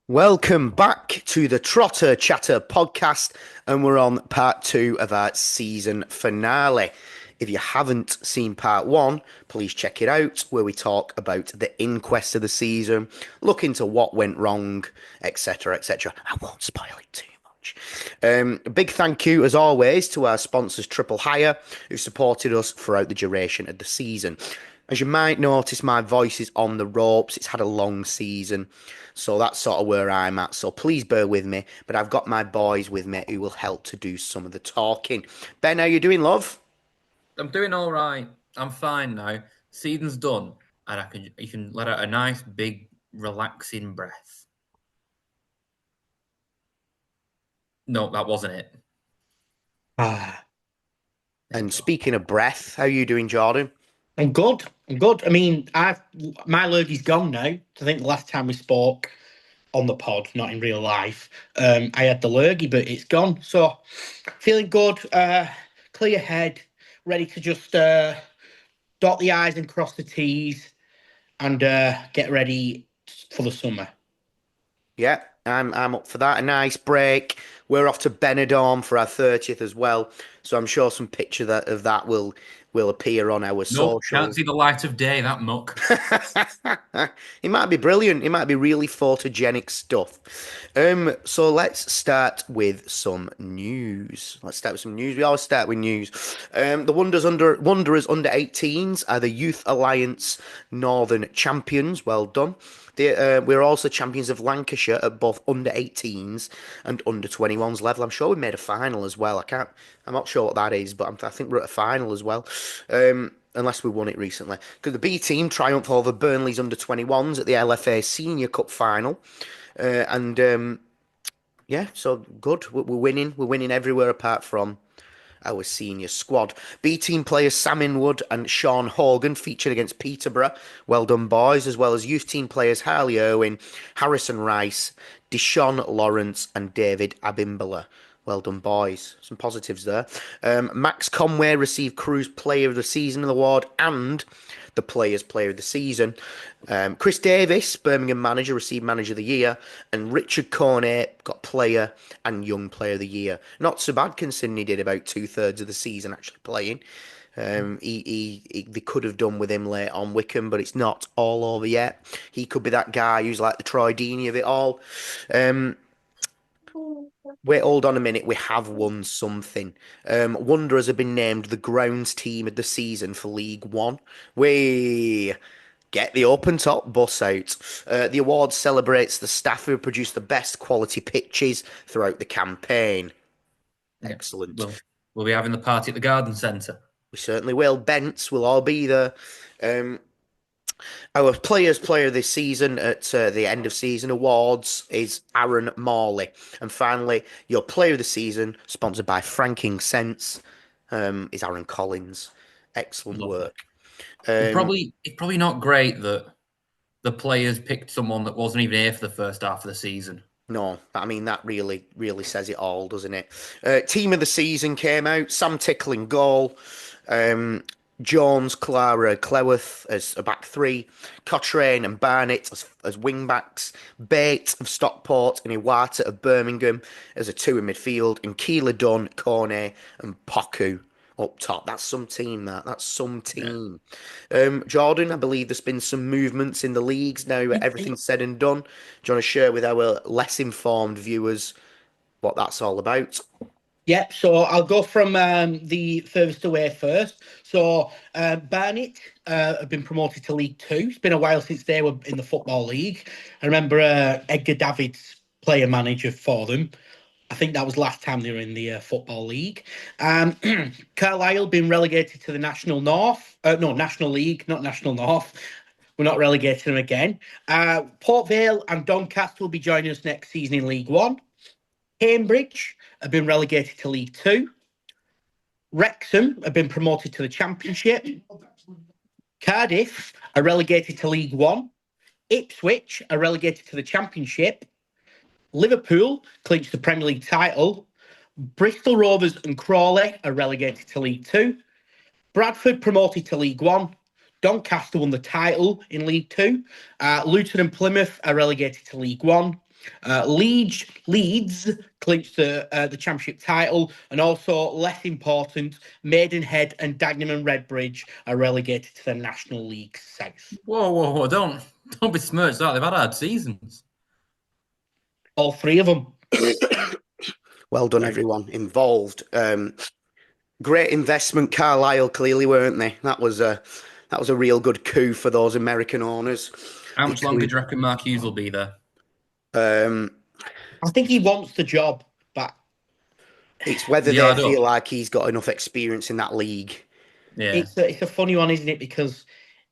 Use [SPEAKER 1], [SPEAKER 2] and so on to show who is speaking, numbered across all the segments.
[SPEAKER 1] Welcome back to the Trotter Chatter podcast, and we're on part two of our season finale. If you haven't seen part one, please check it out, where we talk about the inquest of the season, look into what went wrong, etc. etc. I won't spoil it too much. A big thank you, as always, to our sponsors Triple Hire, who supported us throughout the duration of the season. As you might notice, my voice is on the ropes. It's had a long season. So that's sort of where I'm at. So please bear with me. But I've got my boys with me who will help to do some of the talking. Ben, how you doing, love?
[SPEAKER 2] I'm doing all right. I'm fine now. Season's done, and you can let out a nice big relaxing breath. No, that wasn't it.
[SPEAKER 1] Ah.
[SPEAKER 2] There you
[SPEAKER 1] And
[SPEAKER 2] go.
[SPEAKER 1] speaking of breath, how you doing, Jordan?
[SPEAKER 3] I'm good. I'm good. I mean, I've my allergy's gone now. I think the last time we spoke on the pod, not in real life, I had the lurgy, but it's gone. So feeling good. Clear head, ready to just dot the I's and cross the T's, and get ready for the summer.
[SPEAKER 1] Yeah, I'm up for that. A nice break. We're off to Benidorm for our 30th as well. So I'm sure some picture of that will appear on our
[SPEAKER 2] Nope, can't
[SPEAKER 1] socials.
[SPEAKER 2] see the light of day, that muck.
[SPEAKER 1] It might be brilliant. It might be really photogenic stuff. So let's start with some news. We always start with news. The Wanderers under 18s are the Youth Alliance Northern champions. Well done. We're also champions of Lancashire at both under 18s and under 21s level. I'm sure we made a final as well. I'm not sure what that is, but I think we're at a final as well. Unless we won it recently. Because the B team triumph over Burnley's under 21s at the LFA Senior Cup final. Yeah, so good. We're winning. We're winning everywhere apart from our senior squad. B team players Sam Inwood and Sean Hogan featured against Peterborough. Well done, boys. As well as youth team players Harley Irwin, Harrison Rice, Deshaun Lawrence, and David Abimbola. Well done, boys. Some positives there. Max Conway received Crew's Player of the Season award and the Players' Player of the Season. Chris Davis, Birmingham manager, received Manager of the Year, and Richard Cornet got Player and Young Player of the Year. Not so bad considering he did about 2/3 of the season actually playing. They could have done with him late on Wickham, but it's not all over yet. He could be that guy who's like the Troy Deeney of it all. Um, Wait, hold on a minute. We have won something. Wanderers have been named the grounds team of the season for League One. We get the open top bus out. The award celebrates the staff who produce the best quality pitches throughout the campaign.
[SPEAKER 2] Yeah,
[SPEAKER 1] Excellent.
[SPEAKER 2] we'll be having the party at the garden centre.
[SPEAKER 1] We certainly will. Bents will all be there. Our players' player this season at the end of season awards is Aaron Morley. And finally, your player of the season, sponsored by Franking Sense, is Aaron Collins. Excellent
[SPEAKER 2] Lovely.
[SPEAKER 1] work.
[SPEAKER 2] It's probably not great that the players picked someone that wasn't even here for the first half of the season.
[SPEAKER 1] No, I mean, that really, really says it all, doesn't it? Team of the season came out. Sam Tickling goal. Jones, Clara, Cleworth as a back three. Cochrane and Barnett as wing backs. Bate of Stockport and Iwata of Birmingham as a two in midfield. And Keeler Dunn, Cornet and Poku up top. That's some team, that. That's some team. Jordan, I believe there's been some movements in the leagues now. Everything's said and done. Do you want to share with our less informed viewers what that's all about?
[SPEAKER 3] Yep, so I'll go from the furthest away first. So Barnet have been promoted to League Two. It's been a while since they were in the Football League. I remember Edgar Davids, player manager for them. I think that was last time they were in the Football League. Carlisle been relegated to the National North. No, National League, not National North. We're not relegating them again. Port Vale and Doncaster will be joining us next season in League One. Cambridge have been relegated to League Two. Wrexham have been promoted to the Championship. Cardiff are relegated to League One. Ipswich are relegated to the Championship. Liverpool clinched the Premier League title. Bristol Rovers and Crawley are relegated to League Two. Bradford promoted to League One. Doncaster won the title in League Two. Luton and Plymouth are relegated to League One. Leeds clinched the championship title, and also less important, Maidenhead and Dagenham and Redbridge are relegated to the National League South.
[SPEAKER 2] Whoa! Don't besmirch that. They've had hard seasons.
[SPEAKER 3] All three of them.
[SPEAKER 1] Well done, everyone involved. Great investment, Carlisle. Clearly, weren't they? That was a real good coup for those American owners.
[SPEAKER 2] How much longer do you reckon Mark Hughes will be there?
[SPEAKER 3] I think he wants the job, but
[SPEAKER 1] it's whether they feel like he's got enough experience in that league.
[SPEAKER 2] Yeah,
[SPEAKER 3] it's a funny one, isn't it? Because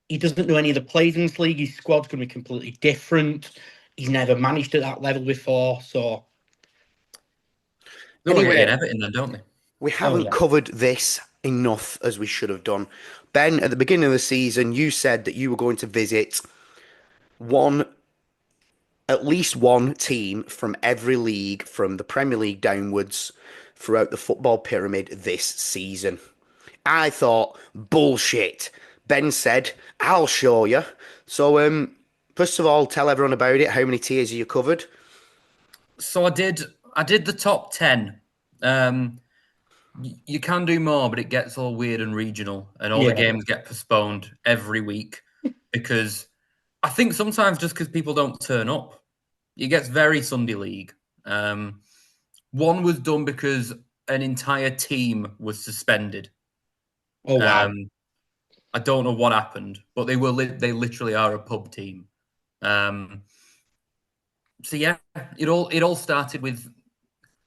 [SPEAKER 3] he doesn't know any of the players in this league. His squad's going to be completely different. He's never managed at that level before, so.
[SPEAKER 2] They want to get Everton then, don't they?
[SPEAKER 1] We haven't covered this enough as we should have done. Ben, at the beginning of the season, you said that you were going to visit at least one team from every league, from the Premier League downwards, throughout the football pyramid this season. I thought, bullshit. Ben said, I'll show you. So, first of all, tell everyone about it. How many tiers are you covered?
[SPEAKER 2] So I did the top 10. You can do more, but it gets all weird and regional, and all the games get postponed every week because I think sometimes just because people don't turn up, it gets very Sunday League. One was done because an entire team was suspended.
[SPEAKER 3] Oh wow!
[SPEAKER 2] I don't know what happened, but they literally are a pub team. So yeah, it all started with.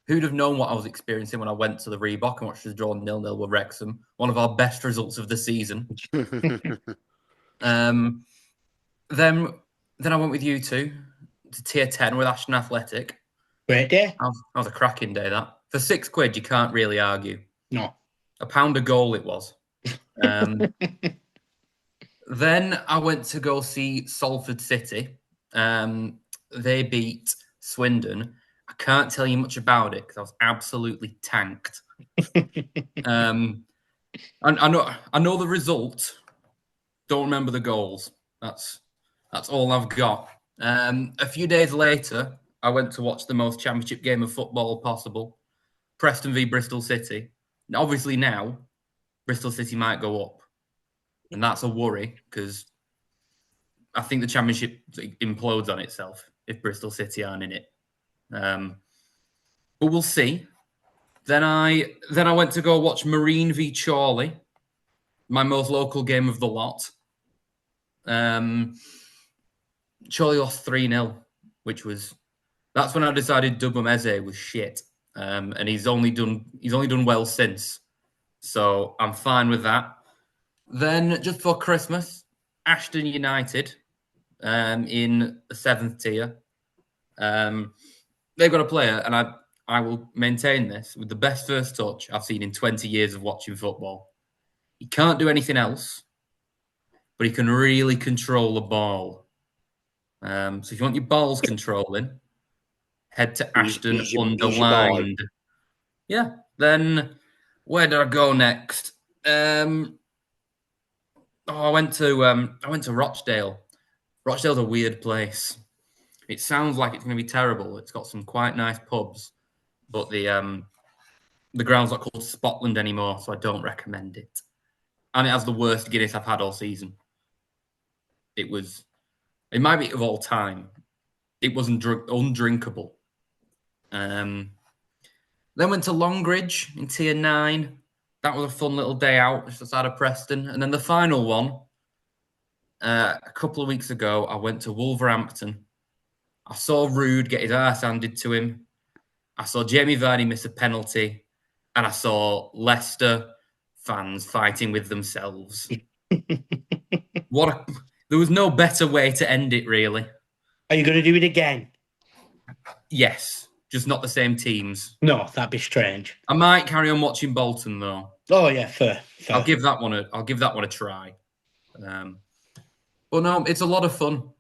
[SPEAKER 2] Who'd have known what I was experiencing when I went to the Reebok and watched us draw 0-0 with Wrexham, one of our best results of the season. Then I went with you two to tier 10 with Ashton Athletic.
[SPEAKER 3] Great day.
[SPEAKER 2] That was a cracking day, that. For £6, you can't really argue.
[SPEAKER 3] No.
[SPEAKER 2] £1 a goal it was. Then I went to go see Salford City. They beat Swindon. I can't tell you much about it because I was absolutely tanked. I know the result. Don't remember the goals. That's all I've got. A few days later, I went to watch the most championship game of football possible, Preston v Bristol City. And obviously now, Bristol City might go up, and that's a worry because I think the championship implodes on itself if Bristol City aren't in it. But we'll see. Then I went to go watch Marine v Chorley, my most local game of the lot. Chorley lost 3-0, that's when I decided Dugumeze was shit. And he's only done well since. So I'm fine with that. Then just before Christmas, Ashton United in the 7th tier. They've got a player, and I will maintain this, with the best first touch I've seen in 20 years of watching football. He can't do anything else, but he can really control the ball. So if you want your balls controlling, head to Ashton underlined. Yeah. Then where did I go next? I went to Rochdale. Rochdale's a weird place. It sounds like it's going to be terrible. It's got some quite nice pubs, but the ground's not called Spotland anymore, so I don't recommend it. And it has the worst Guinness I've had all season. It might be of all time. It was undrinkable. Then went to Longridge in tier 9. That was a fun little day out just outside of Preston. And then the final one, a couple of weeks ago, I went to Wolverhampton. I saw Rude get his arse handed to him. I saw Jamie Vardy miss a penalty. And I saw Leicester fans fighting with themselves. There was no better way to end it, really.
[SPEAKER 3] Are you going to do it again?
[SPEAKER 2] Yes, just not the same teams.
[SPEAKER 3] No, that'd be strange.
[SPEAKER 2] I might carry on watching Bolton, though.
[SPEAKER 3] Oh, yeah, fair.
[SPEAKER 2] I'll give that one a try. But no, it's a lot of fun.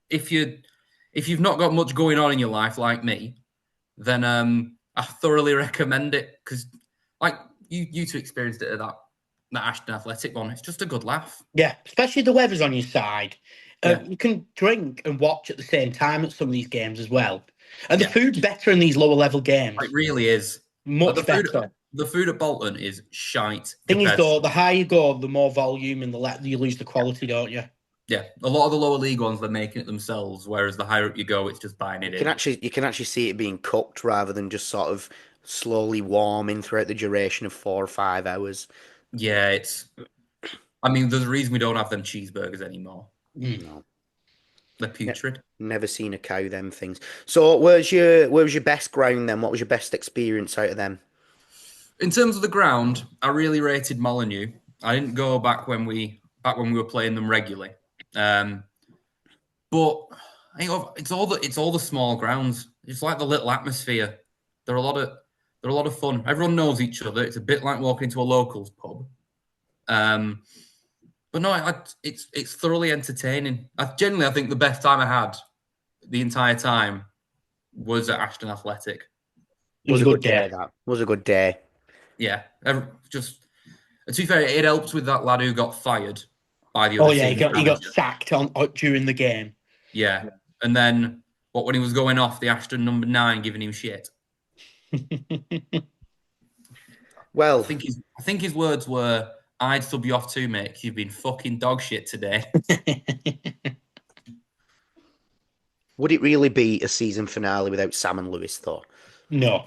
[SPEAKER 2] If you've not got much going on in your life like me, then I thoroughly recommend it because, like you two experienced it at that Ashton Athletic one. It's just a good laugh.
[SPEAKER 3] Yeah, especially the weather's on your side.
[SPEAKER 2] Yeah.
[SPEAKER 3] You can drink and watch at the same time at some of these games as well. And the
[SPEAKER 2] Yeah.
[SPEAKER 3] food's better in these lower level games.
[SPEAKER 2] It really is.
[SPEAKER 3] Much
[SPEAKER 2] the food,
[SPEAKER 3] better.
[SPEAKER 2] the food at Bolton is shite.
[SPEAKER 3] Thing is,
[SPEAKER 2] compared
[SPEAKER 3] though,
[SPEAKER 2] to-
[SPEAKER 3] the higher you go, the more volume and you lose the quality, don't you?
[SPEAKER 2] yeah, a lot of the lower league ones they're making it themselves, whereas the higher up you go, it's just buying it in.
[SPEAKER 1] You can actually see it being cooked rather than just sort of slowly warming throughout the duration of 4 or 5 hours.
[SPEAKER 2] Yeah, it's. I mean, there's a reason we don't have them cheeseburgers anymore.
[SPEAKER 1] No,
[SPEAKER 2] They're putrid.
[SPEAKER 1] never seen a cow. Them things. So, where was your best ground then? What was your best experience out of them?
[SPEAKER 2] In terms of the ground, I really rated Molineux. I didn't go back when we were playing them regularly, but I think it's all the small grounds. It's like the little atmosphere. They're a lot of fun. Everyone knows each other. It's a bit like walking into a locals pub. But no, it's thoroughly entertaining. I think the best time I had the entire time was at Ashton Athletic.
[SPEAKER 3] It was a good day.
[SPEAKER 1] That was a good day.
[SPEAKER 2] Yeah, just to be fair, it helps with that lad who got fired by the
[SPEAKER 3] Oh
[SPEAKER 2] other
[SPEAKER 3] yeah,
[SPEAKER 2] team.
[SPEAKER 3] he got sacked during the game.
[SPEAKER 2] Yeah, and then when he was going off, the Ashton number 9 giving him shit.
[SPEAKER 1] Well,
[SPEAKER 2] I think his words were, "I'd sub you off too, mate. You've been fucking dog shit today."
[SPEAKER 1] would it really be a season finale without Sam and Lewis, though?
[SPEAKER 3] No.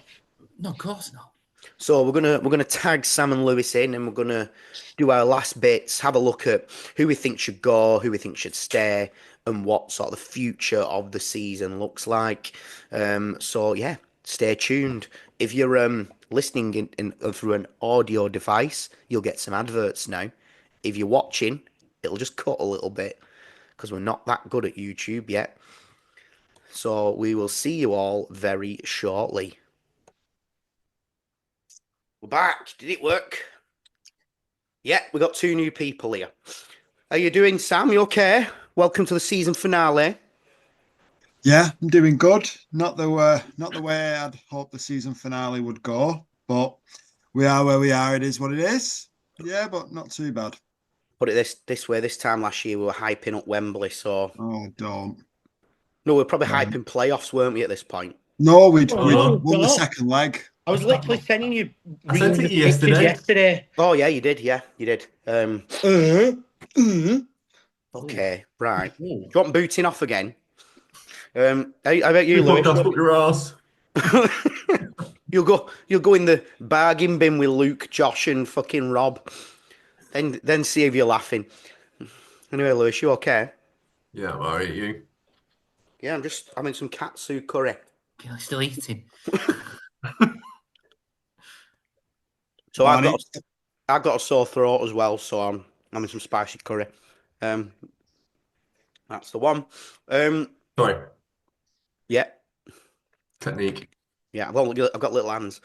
[SPEAKER 2] No, of course not.
[SPEAKER 1] So we're gonna tag Sam and Lewis in, and we're gonna do our last bits. Have a look at who we think should go, who we think should stay, and what sort of the future of the season looks like. So yeah, stay tuned. If you're listening in through an audio device, you'll get some adverts now. If you're watching, it'll just cut a little bit because we're not that good at YouTube yet. So we will see you all very shortly. We're back. Did it work? Yeah, we got 2 new people here. How you doing, Sam? You okay? Welcome to the season finale.
[SPEAKER 4] Yeah, I'm doing good. Not the way I'd hoped the season finale would go, but we are where we are. It is what it is. Yeah, but not too bad.
[SPEAKER 1] Put it this way. This time last year we were hyping up Wembley, so
[SPEAKER 4] Oh, don't.
[SPEAKER 1] no, we were probably hyping playoffs, weren't we? At this point,
[SPEAKER 4] No, we'd
[SPEAKER 3] no.
[SPEAKER 4] won the second leg.
[SPEAKER 3] I was literally sending you
[SPEAKER 5] I sent
[SPEAKER 3] reading
[SPEAKER 5] it
[SPEAKER 3] the
[SPEAKER 5] you
[SPEAKER 3] pictures yesterday.
[SPEAKER 1] oh yeah, you did. Yeah, you did. Okay, right. Do you want booting off again? How about you, Lewis?
[SPEAKER 5] Podcast up your ass.
[SPEAKER 1] You'll go in the bargain bin with Luke, Josh, and fucking Rob. Then see if you're laughing. Anyway, Lewis, you okay?
[SPEAKER 5] Yeah, I'm alright, you.
[SPEAKER 1] Yeah, I'm just having some katsu curry.
[SPEAKER 2] You're still eating.
[SPEAKER 1] So
[SPEAKER 4] Barney?
[SPEAKER 1] I've got a sore throat as well, so I'm having some spicy curry. That's the one.
[SPEAKER 5] Sorry.
[SPEAKER 1] Yeah,
[SPEAKER 5] Technique.
[SPEAKER 1] yeah. I've got little hands.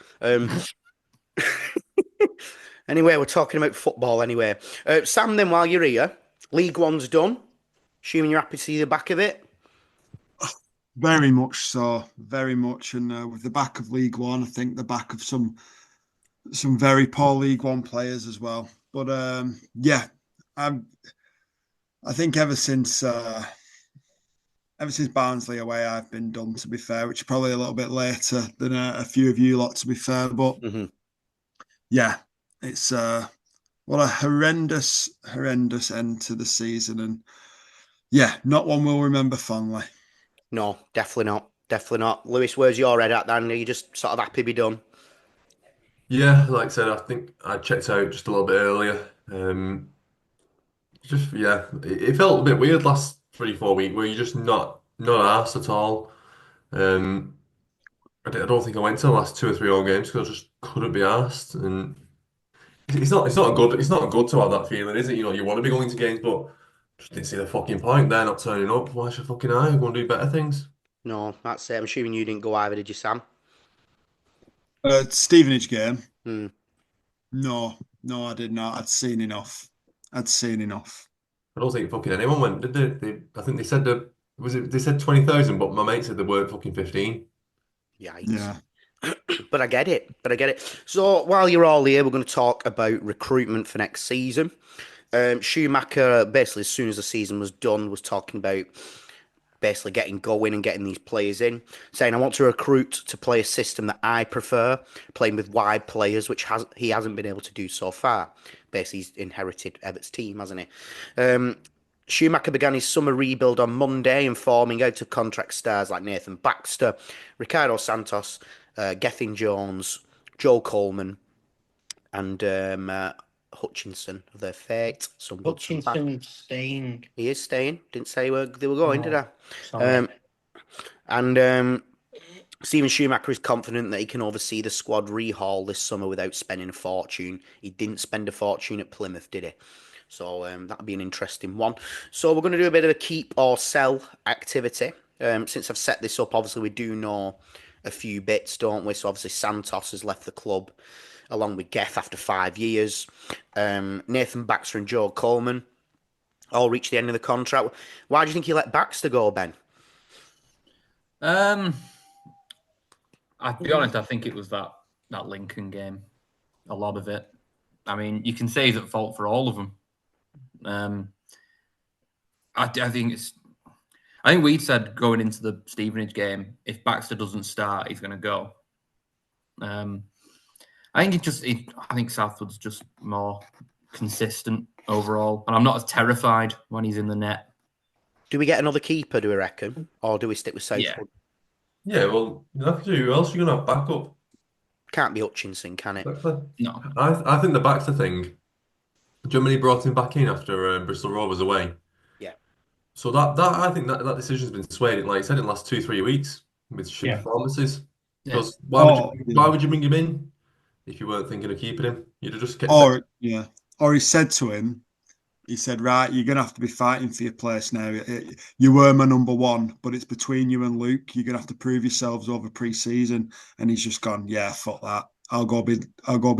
[SPEAKER 1] Anyway, we're talking about football. Anyway, Sam. Then while you're here, League One's done. Assuming you're happy to see the back of it.
[SPEAKER 4] Very much so, very much. And with the back of League One, I think the back of some very poor League One players as well. But yeah, I think ever since Barnsley away, I've been done. To be fair, which is probably a little bit later than a few of you lot. To be fair, but yeah, it's what a horrendous end to the season, and yeah, not one we'll remember fondly.
[SPEAKER 1] No, definitely not. Definitely not. Lewis, where's your head at then? Are you just sort of happy to be done?
[SPEAKER 5] Yeah, like I said, I think I checked out just a little bit earlier. Just yeah, it felt a bit weird last 3-4 weeks where you're just not arsed at all. I don't think I went to the last 2 or 3 home games because I just couldn't be arsed, and it's not good to have that feeling, is it? You know, you want to be going to games, but just didn't see the fucking point. They're not turning up. Why should fucking I go and do better things?
[SPEAKER 1] No, that's it. I'm assuming you didn't go either, did you, Sam?
[SPEAKER 4] Stevenage game.
[SPEAKER 1] Hmm.
[SPEAKER 4] No, I did not. I'd seen enough.
[SPEAKER 5] I don't think fucking anyone went, did they? I think they said they said 20,000, but my mate said there weren't fucking 15.
[SPEAKER 1] Yikes.
[SPEAKER 4] Yeah.
[SPEAKER 1] But I get it. So while you're all here, we're going to talk about recruitment for next season. Schumacher, basically, as soon as the season was done, was talking about basically getting going and getting these players in, saying, I want to recruit to play a system that I prefer, playing with wide players, which he hasn't been able to do so far. Basically, he's inherited Evert's team, hasn't he? Schumacher began his summer rebuild on Monday, informing out-of-contract stars like Nathan Baxter, Ricardo Santos, Gethin Jones, Joel Coleman, and Hutchinson of their fate. Some good, some bad.
[SPEAKER 3] Hutchinson staying.
[SPEAKER 1] He is staying. Didn't say where they were going, did I?
[SPEAKER 3] Sorry.
[SPEAKER 1] Steven Schumacher is confident that he can oversee the squad rehaul this summer without spending a fortune. He didn't spend a fortune at Plymouth, did he? So that'll be an interesting one. So we're going to do a bit of a keep or sell activity. Since I've set this up, obviously we do know a few bits, don't we? So obviously Santos has left the club along with Geth after 5 years. Nathan Baxter and Joe Coleman all reached the end of the contract. Why do you think you let Baxter go, Ben?
[SPEAKER 2] I'll be honest, I think it was that Lincoln game. A lot of it. I mean, you can say he's at fault for all of them. I think we'd said going into the Stevenage game, if Baxter doesn't start, he's going to go. I think Southwood's just more consistent overall, and I'm not as terrified when he's in the net.
[SPEAKER 1] Do we get another keeper, do we reckon? Or do we stick with Southwood?
[SPEAKER 5] Yeah, well, you have to. Who else are you going to have backup?
[SPEAKER 1] Can't be Hutchinson, can it?
[SPEAKER 5] Exactly.
[SPEAKER 2] No.
[SPEAKER 5] I think the Baxter thing, Germany brought him back in after Bristol Rovers away.
[SPEAKER 1] Yeah.
[SPEAKER 5] So I think that decision's been swayed, like I said, in the last 2-3 weeks with shit performances. Because why would you bring him in if you weren't thinking of keeping him? You'd have just kept him.
[SPEAKER 4] Or he said to him, he said, right, you're going to have to be fighting for your place now. You were my number one, but it's between you and Luke. You're going to have to prove yourselves over pre-season. And he's just gone, yeah, fuck that. I'll go be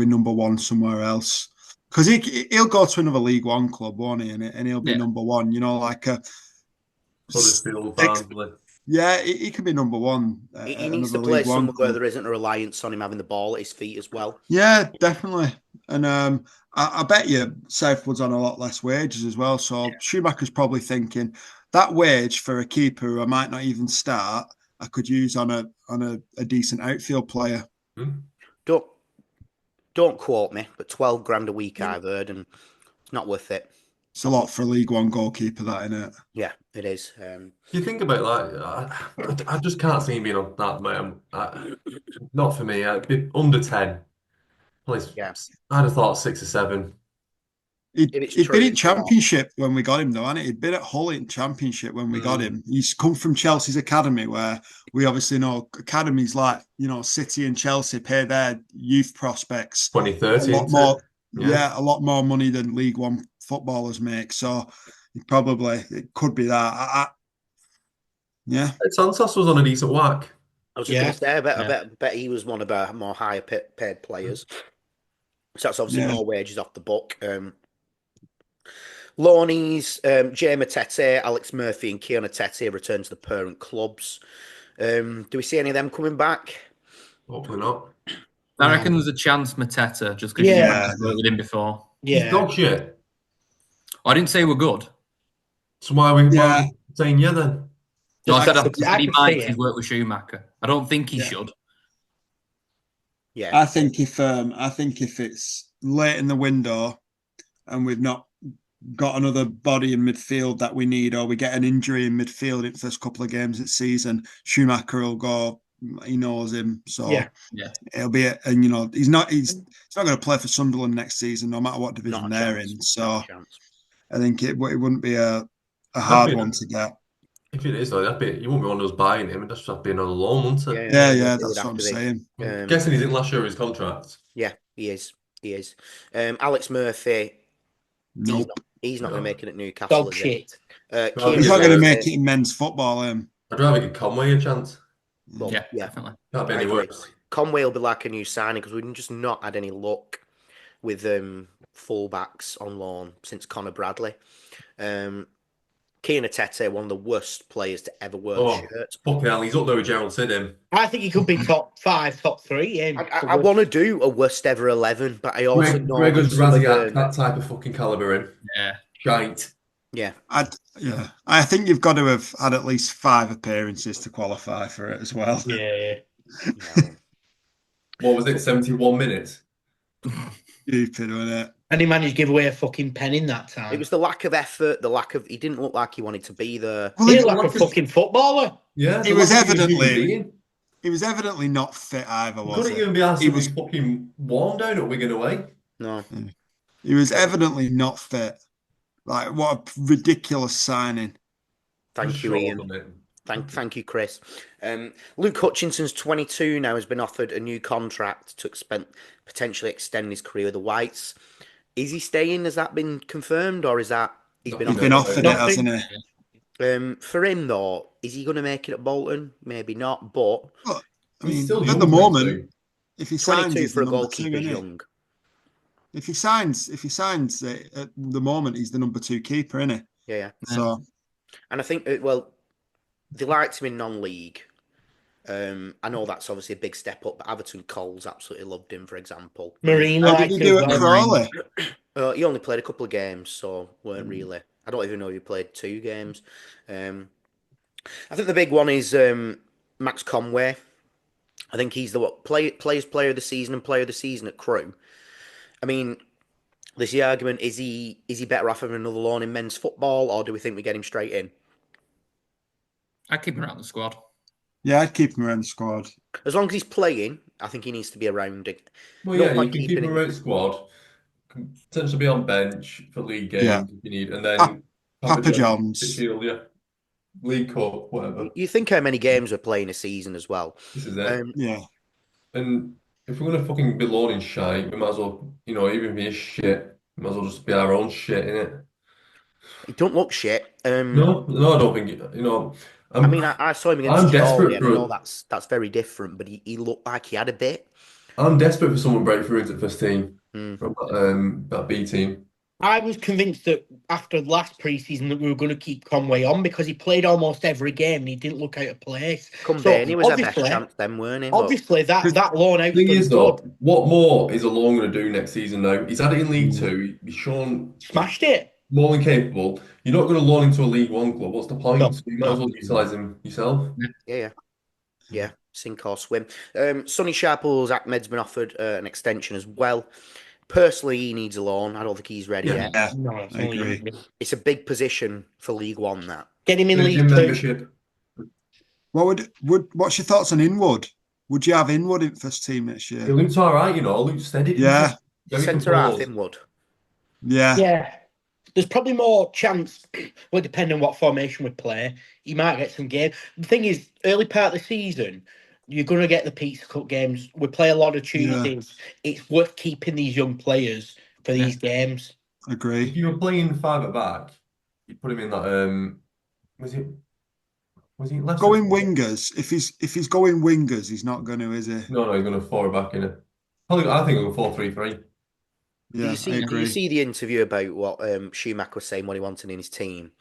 [SPEAKER 4] number one somewhere else. Because he'll go to another League One club, won't he? And he'll be number one, like a... Yeah, he can be number one.
[SPEAKER 1] He needs to play somewhere where there isn't a reliance on him having the ball at his feet as well.
[SPEAKER 4] Yeah, definitely. And I bet you Southwood's on a lot less wages as well. So Schumacher's probably thinking that wage for a keeper who I might not even start, I could use on a decent outfield player.
[SPEAKER 1] Don't quote me, but 12 grand a week I've heard, and it's not worth it.
[SPEAKER 4] It's a lot for a League One goalkeeper, that, isn't it?
[SPEAKER 1] Yeah, it is.
[SPEAKER 5] You think about that, I just can't see him being on that, mate. Not for me. Under 10. Yeah. I'd have thought 6 or 7.
[SPEAKER 4] He'd been in Championship when we got him, though, hadn't he? He'd been at Hull in Championship when we got him. He's come from Chelsea's academy, where we obviously know academies like, City and Chelsea pay their youth prospects
[SPEAKER 5] 2030.
[SPEAKER 4] A lot more, a lot more money than League One footballers make. So it could be that.
[SPEAKER 5] Santos was on a decent whack.
[SPEAKER 1] I was just going to say, I bet he was one of our more higher paid players. So that's obviously more wages off the book. Loanies, Jay Matete, Alex Murphy and Keona Tete return to the parent clubs. Do we see any of them coming back?
[SPEAKER 5] Hopefully not.
[SPEAKER 2] I reckon there's a chance Mateta, just because you worked with him before.
[SPEAKER 5] Yeah. He's dog shit.
[SPEAKER 2] I didn't say we're good.
[SPEAKER 5] So why are we saying then?
[SPEAKER 2] No, I said he might if he's worked with Schumacher. I don't think he should.
[SPEAKER 1] Yeah.
[SPEAKER 4] I think if it's late in the window and we've not got another body in midfield that we need, or we get an injury in midfield in the first couple of games this season, Schumacher will go. He knows him, so it'll be and he's not going to play for Sunderland next season, no matter what division they're in. So I think it wouldn't be a hard one to get.
[SPEAKER 5] If it is though, you won't be one of us buying him. It'd just have to be another loan, wouldn't it?
[SPEAKER 4] Yeah, that's what I'm saying.
[SPEAKER 5] I'm guessing he's in last year of his contract.
[SPEAKER 1] Yeah, he is. Alex Murphy.
[SPEAKER 4] Nope.
[SPEAKER 1] He's not going to make it at Newcastle.
[SPEAKER 3] Dog shit.
[SPEAKER 4] He's not going to make it in men's football.
[SPEAKER 5] I'd rather give Conway a chance.
[SPEAKER 1] Well,
[SPEAKER 2] definitely.
[SPEAKER 5] Can't be any worse.
[SPEAKER 1] Conway will be like a new signing because we've just not had any luck with fullbacks on loan since Connor Bradley. Keona Kiana Tete, one of the worst players to ever wear the
[SPEAKER 5] Oh,
[SPEAKER 1] shirt.
[SPEAKER 5] fucking hell, he's up there with Gerald Sidham.
[SPEAKER 3] I think he could be top 5, top 3.
[SPEAKER 1] I want to do a worst ever 11, but I also know
[SPEAKER 5] Gregor's
[SPEAKER 1] some of
[SPEAKER 5] Raziak,
[SPEAKER 1] the-
[SPEAKER 5] that type of fucking caliber in.
[SPEAKER 2] Yeah.
[SPEAKER 5] Shite.
[SPEAKER 1] Yeah.
[SPEAKER 4] I think you've got to have had at least 5 appearances to qualify for it as well.
[SPEAKER 3] Yeah.
[SPEAKER 1] No.
[SPEAKER 5] What was it, 71 minutes?
[SPEAKER 4] Stupid, wasn't it?
[SPEAKER 3] And he managed to give away a fucking pen in that time.
[SPEAKER 1] It was the lack of effort, he didn't look like he wanted to be there.
[SPEAKER 4] Well,
[SPEAKER 3] He
[SPEAKER 4] it,
[SPEAKER 3] looked like a fucking footballer.
[SPEAKER 5] Yeah.
[SPEAKER 4] He was
[SPEAKER 5] the lack of
[SPEAKER 4] evidently-
[SPEAKER 5] human being.
[SPEAKER 4] he was evidently not fit either,
[SPEAKER 5] He
[SPEAKER 4] was
[SPEAKER 5] couldn't
[SPEAKER 4] he?
[SPEAKER 5] even be asked
[SPEAKER 4] He
[SPEAKER 5] to
[SPEAKER 4] was-
[SPEAKER 5] be fucking warm down at Wigan away.
[SPEAKER 1] No.
[SPEAKER 4] He was evidently not fit. Like, what a ridiculous signing.
[SPEAKER 1] Thank
[SPEAKER 5] Just
[SPEAKER 1] you,
[SPEAKER 5] shut
[SPEAKER 1] Ian.
[SPEAKER 5] up a bit.
[SPEAKER 1] Thank you, Chris. Luke Hutchinson's 22 now, has been offered a new contract to potentially extend his career with the Whites. Is he staying? Has that been confirmed, or is that he's been
[SPEAKER 4] He's
[SPEAKER 1] offered?
[SPEAKER 4] been offered it,
[SPEAKER 3] Nothing.
[SPEAKER 4] hasn't he?
[SPEAKER 1] For him though, is he going to make it at Bolton? Maybe not, but
[SPEAKER 4] I
[SPEAKER 5] He's
[SPEAKER 4] mean,
[SPEAKER 5] still
[SPEAKER 4] at
[SPEAKER 5] young,
[SPEAKER 4] the moment,
[SPEAKER 5] 22.
[SPEAKER 4] if he signs,
[SPEAKER 1] 22
[SPEAKER 4] he's
[SPEAKER 1] for
[SPEAKER 4] the
[SPEAKER 1] a
[SPEAKER 4] number 2,
[SPEAKER 1] goalkeeper is
[SPEAKER 4] isn't he?
[SPEAKER 1] young.
[SPEAKER 4] If he signs at the moment, he's the number 2 keeper, isn't he?
[SPEAKER 1] Yeah.
[SPEAKER 4] So
[SPEAKER 1] And I think, they liked him in non-league. I know that's obviously a big step up, but Everton Coles absolutely loved him, for example.
[SPEAKER 3] Marine
[SPEAKER 4] how
[SPEAKER 3] liked
[SPEAKER 4] did
[SPEAKER 3] him
[SPEAKER 4] he do
[SPEAKER 3] as
[SPEAKER 4] at
[SPEAKER 3] well.
[SPEAKER 4] Crawley?
[SPEAKER 1] He only played a couple of games, so weren't really. I don't even know if he played 2 games. I think the big one is Max Conway. I think he's the players player of the season and player of the season at Crewe. I mean, there's the argument: is he better off having another loan in men's football, or do we think we get him straight in?
[SPEAKER 2] I'd keep him around the squad.
[SPEAKER 4] Yeah, I'd keep him around the squad.
[SPEAKER 1] As long as he's playing, I think he needs to be around it.
[SPEAKER 5] Well,
[SPEAKER 1] No
[SPEAKER 5] yeah,
[SPEAKER 1] point
[SPEAKER 5] you can keep
[SPEAKER 1] keeping
[SPEAKER 5] him
[SPEAKER 1] it-
[SPEAKER 5] around squad, can potentially be on bench for league games
[SPEAKER 4] Yeah.
[SPEAKER 5] if you need, and then
[SPEAKER 4] Papa John's.
[SPEAKER 5] midfield, yeah. League Cup, whatever.
[SPEAKER 1] You think how many games we're playing a season as well.
[SPEAKER 5] This is it.
[SPEAKER 4] Yeah.
[SPEAKER 5] And if we're gonna fucking be loaning shite, we might as well, even if he is shit, we might as well just be our own shit, innit?
[SPEAKER 1] He don't look shit.
[SPEAKER 5] No, I don't think
[SPEAKER 1] I mean, I saw him against
[SPEAKER 5] I'm desperate
[SPEAKER 1] Chorley, and I
[SPEAKER 5] for-
[SPEAKER 1] know that's very different, but he looked like he had a bit.
[SPEAKER 5] I'm desperate for someone to break through into the first team
[SPEAKER 1] Mm.
[SPEAKER 5] from that B team.
[SPEAKER 3] I was convinced that after last pre-season that we were going to keep Conway on because he played almost every game and he didn't look out of place.
[SPEAKER 1] Come
[SPEAKER 3] So,
[SPEAKER 1] Bain, he was our best
[SPEAKER 3] obviously-
[SPEAKER 1] chance then, weren't he? But
[SPEAKER 3] Obviously, that loan out
[SPEAKER 5] Thing is, though,
[SPEAKER 3] good.
[SPEAKER 5] what more is a loan going to do next season now? He's had it in League Two. He's shown
[SPEAKER 3] Smashed it.
[SPEAKER 5] more than capable. You're not going to loan into a League One club. What's the point?
[SPEAKER 3] No,
[SPEAKER 5] You might as well utilise him yourself.
[SPEAKER 1] yeah, sink or swim. Sonny Sharples Ahmed's been offered an extension as well. Personally, he needs a loan. I don't think he's ready
[SPEAKER 5] Yeah.
[SPEAKER 1] yet.
[SPEAKER 4] Yeah.
[SPEAKER 3] No, it's
[SPEAKER 4] I
[SPEAKER 3] only-
[SPEAKER 4] agree.
[SPEAKER 1] It's a big position for League One, that.
[SPEAKER 3] Get him in
[SPEAKER 5] Gym
[SPEAKER 3] League Two.
[SPEAKER 5] membership.
[SPEAKER 4] What's your thoughts on Inwood? Would you have Inwood in first team next
[SPEAKER 5] He
[SPEAKER 4] year?
[SPEAKER 5] looks all right, Looks steady.
[SPEAKER 4] Yeah.
[SPEAKER 5] Very
[SPEAKER 1] Centre half
[SPEAKER 5] composed.
[SPEAKER 1] in Wood.
[SPEAKER 4] Yeah.
[SPEAKER 3] Yeah. There's probably more chance, well, depending on what formation we play, he might get some game. The thing is, early part of the season, you're going to get the Pizza Cup games. We play a lot of Tuesdays. It's worth keeping these young players for these games.
[SPEAKER 4] Agree.
[SPEAKER 5] If you were playing 5 at back, you'd put him in that. Was he left?
[SPEAKER 4] Going wingers. If he's going wingers, he's not going to, is he?
[SPEAKER 5] No, he's going to 4 back in it. I think he'll go 4-3-3.
[SPEAKER 4] Yeah,
[SPEAKER 1] Did
[SPEAKER 4] I
[SPEAKER 1] you
[SPEAKER 4] agree.
[SPEAKER 1] see the interview about what Schumacher was saying, what he wanted in his team?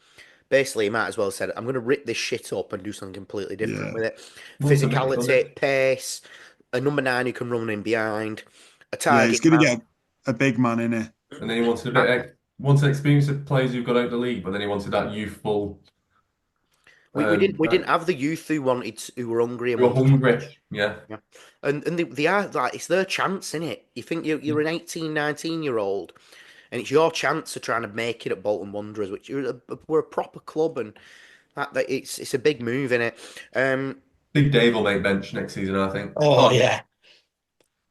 [SPEAKER 1] Basically, he might as well have said, I'm going to rip this shit up and do something completely different
[SPEAKER 4] Yeah.
[SPEAKER 1] with it.
[SPEAKER 5] Wants to make it, doesn't
[SPEAKER 1] Physicality, pace, a number 9 who can run in behind, a
[SPEAKER 4] Yeah,
[SPEAKER 1] target
[SPEAKER 4] he's going to
[SPEAKER 1] man.
[SPEAKER 4] get a big man in it.
[SPEAKER 5] And then he wanted experience of players who've got out the league, but then he wanted that youthful.
[SPEAKER 1] We didn't have the youth who were hungry and
[SPEAKER 5] Who were
[SPEAKER 1] wanted to
[SPEAKER 5] hungry.
[SPEAKER 1] push.
[SPEAKER 5] Yeah.
[SPEAKER 1] And they are like, it's their chance, isn't it? You think you're an 18, 19-year-old, and it's your chance of trying to make it at Bolton Wanderers, which we're a proper club, and that it's a big move, isn't it?
[SPEAKER 5] Big Dave will make bench next season, I think.
[SPEAKER 3] Oh, yeah.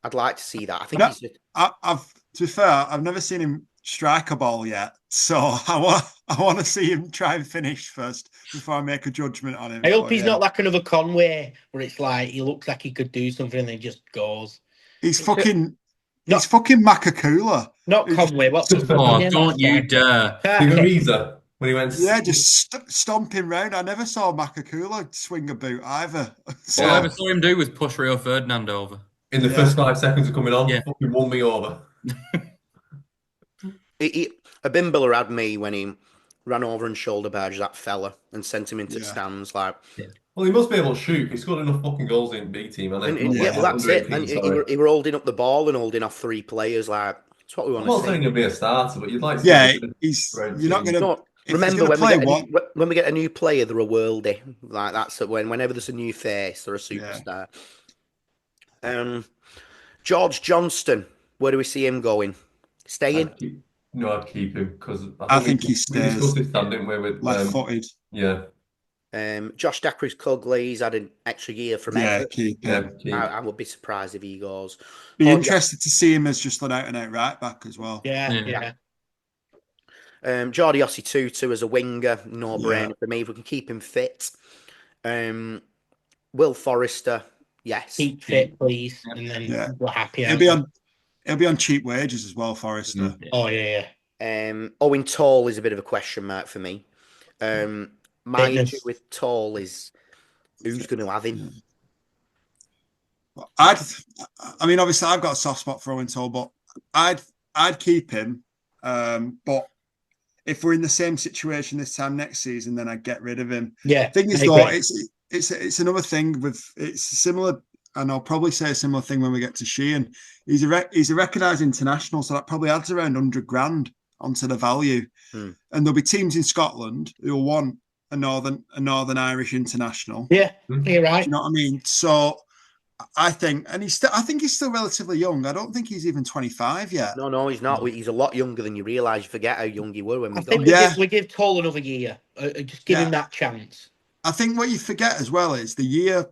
[SPEAKER 1] I'd like to see that. I think
[SPEAKER 4] No.
[SPEAKER 1] he's
[SPEAKER 4] I've to be fair, I've never seen him strike a ball yet, so I want to see him try and finish first before I make a judgment on him.
[SPEAKER 3] I hope
[SPEAKER 4] But
[SPEAKER 3] he's
[SPEAKER 4] yeah.
[SPEAKER 3] not like another Conway where it's like he looks like he could do something and then just goes.
[SPEAKER 4] He's fucking.
[SPEAKER 3] No.
[SPEAKER 4] He's fucking Macacula.
[SPEAKER 3] Not
[SPEAKER 4] He's-
[SPEAKER 3] Conway. What's his
[SPEAKER 2] Oh,
[SPEAKER 3] fucking name?
[SPEAKER 2] don't you dare.
[SPEAKER 5] Figueroa, when he went.
[SPEAKER 4] Yeah, just stomping round. I never saw Macacula swing a boot either. So,
[SPEAKER 2] All I ever saw him do was push Rio Ferdinand over.
[SPEAKER 5] In the
[SPEAKER 4] Yeah.
[SPEAKER 5] first 5 seconds of coming on,
[SPEAKER 2] Yeah.
[SPEAKER 5] fucking won me over.
[SPEAKER 1] Abimbula had me when he ran over and shoulder barged that fella and sent him into the stands. Like,
[SPEAKER 5] Well, he must be able to shoot. He scored enough fucking goals in B team, hasn't he?
[SPEAKER 1] well, that's it. And he were holding up the ball and holding off 3 players. Like, that's what we want
[SPEAKER 5] I'm
[SPEAKER 1] to
[SPEAKER 5] not
[SPEAKER 1] see.
[SPEAKER 5] saying he'll be a starter, but you'd like to.
[SPEAKER 4] Yeah, you're not
[SPEAKER 5] going
[SPEAKER 4] going to.
[SPEAKER 1] No, remember when we get a new player, they're a worldie. Like that's whenever there's a new face, they're a superstar. George Johnston, where do we see him going? Staying?
[SPEAKER 5] I'd keep him because
[SPEAKER 4] I think he stays.
[SPEAKER 5] We discussed this time, didn't we? With
[SPEAKER 4] left-footed.
[SPEAKER 5] Yeah.
[SPEAKER 1] Josh Dacres-Cogley, he's had an extra year from Everton.
[SPEAKER 4] Keep him.
[SPEAKER 1] I would be surprised if he goes.
[SPEAKER 4] Be interested to see him as just an out-and-out right-back as well.
[SPEAKER 3] Yeah.
[SPEAKER 1] Jordi Osei-Tutu as a winger, no-brainer for me. If we can keep him fit. Will Forrester, yes.
[SPEAKER 3] Keep fit, please, and then we're happy.
[SPEAKER 4] He'll be on cheap wages as well, Forrester.
[SPEAKER 3] Oh, yeah.
[SPEAKER 1] Owen Tall is a bit of a question mark for me. My issue with Tall is who's going to have him.
[SPEAKER 4] I mean, obviously, I've got a soft spot for Owen Tall, but I'd keep him. But if we're in the same situation this time next season, then I'd get rid of him.
[SPEAKER 3] Yeah.
[SPEAKER 4] Thing is, though, it's another thing it's similar, and I'll probably say a similar thing when we get to Sheehan. He's a recognised international, so that probably adds around 100 grand onto the value. And there'll be teams in Scotland who'll want a Northern Irish international.
[SPEAKER 3] Yeah, you're right.
[SPEAKER 4] You know what I mean? So I think he's still relatively young. I don't think he's even 25 yet.
[SPEAKER 1] No, he's not. He's a lot younger than you realise. You forget how young he were when we got him.
[SPEAKER 3] We give Toll another year. Just give him that chance.
[SPEAKER 4] I think what you forget as well is the year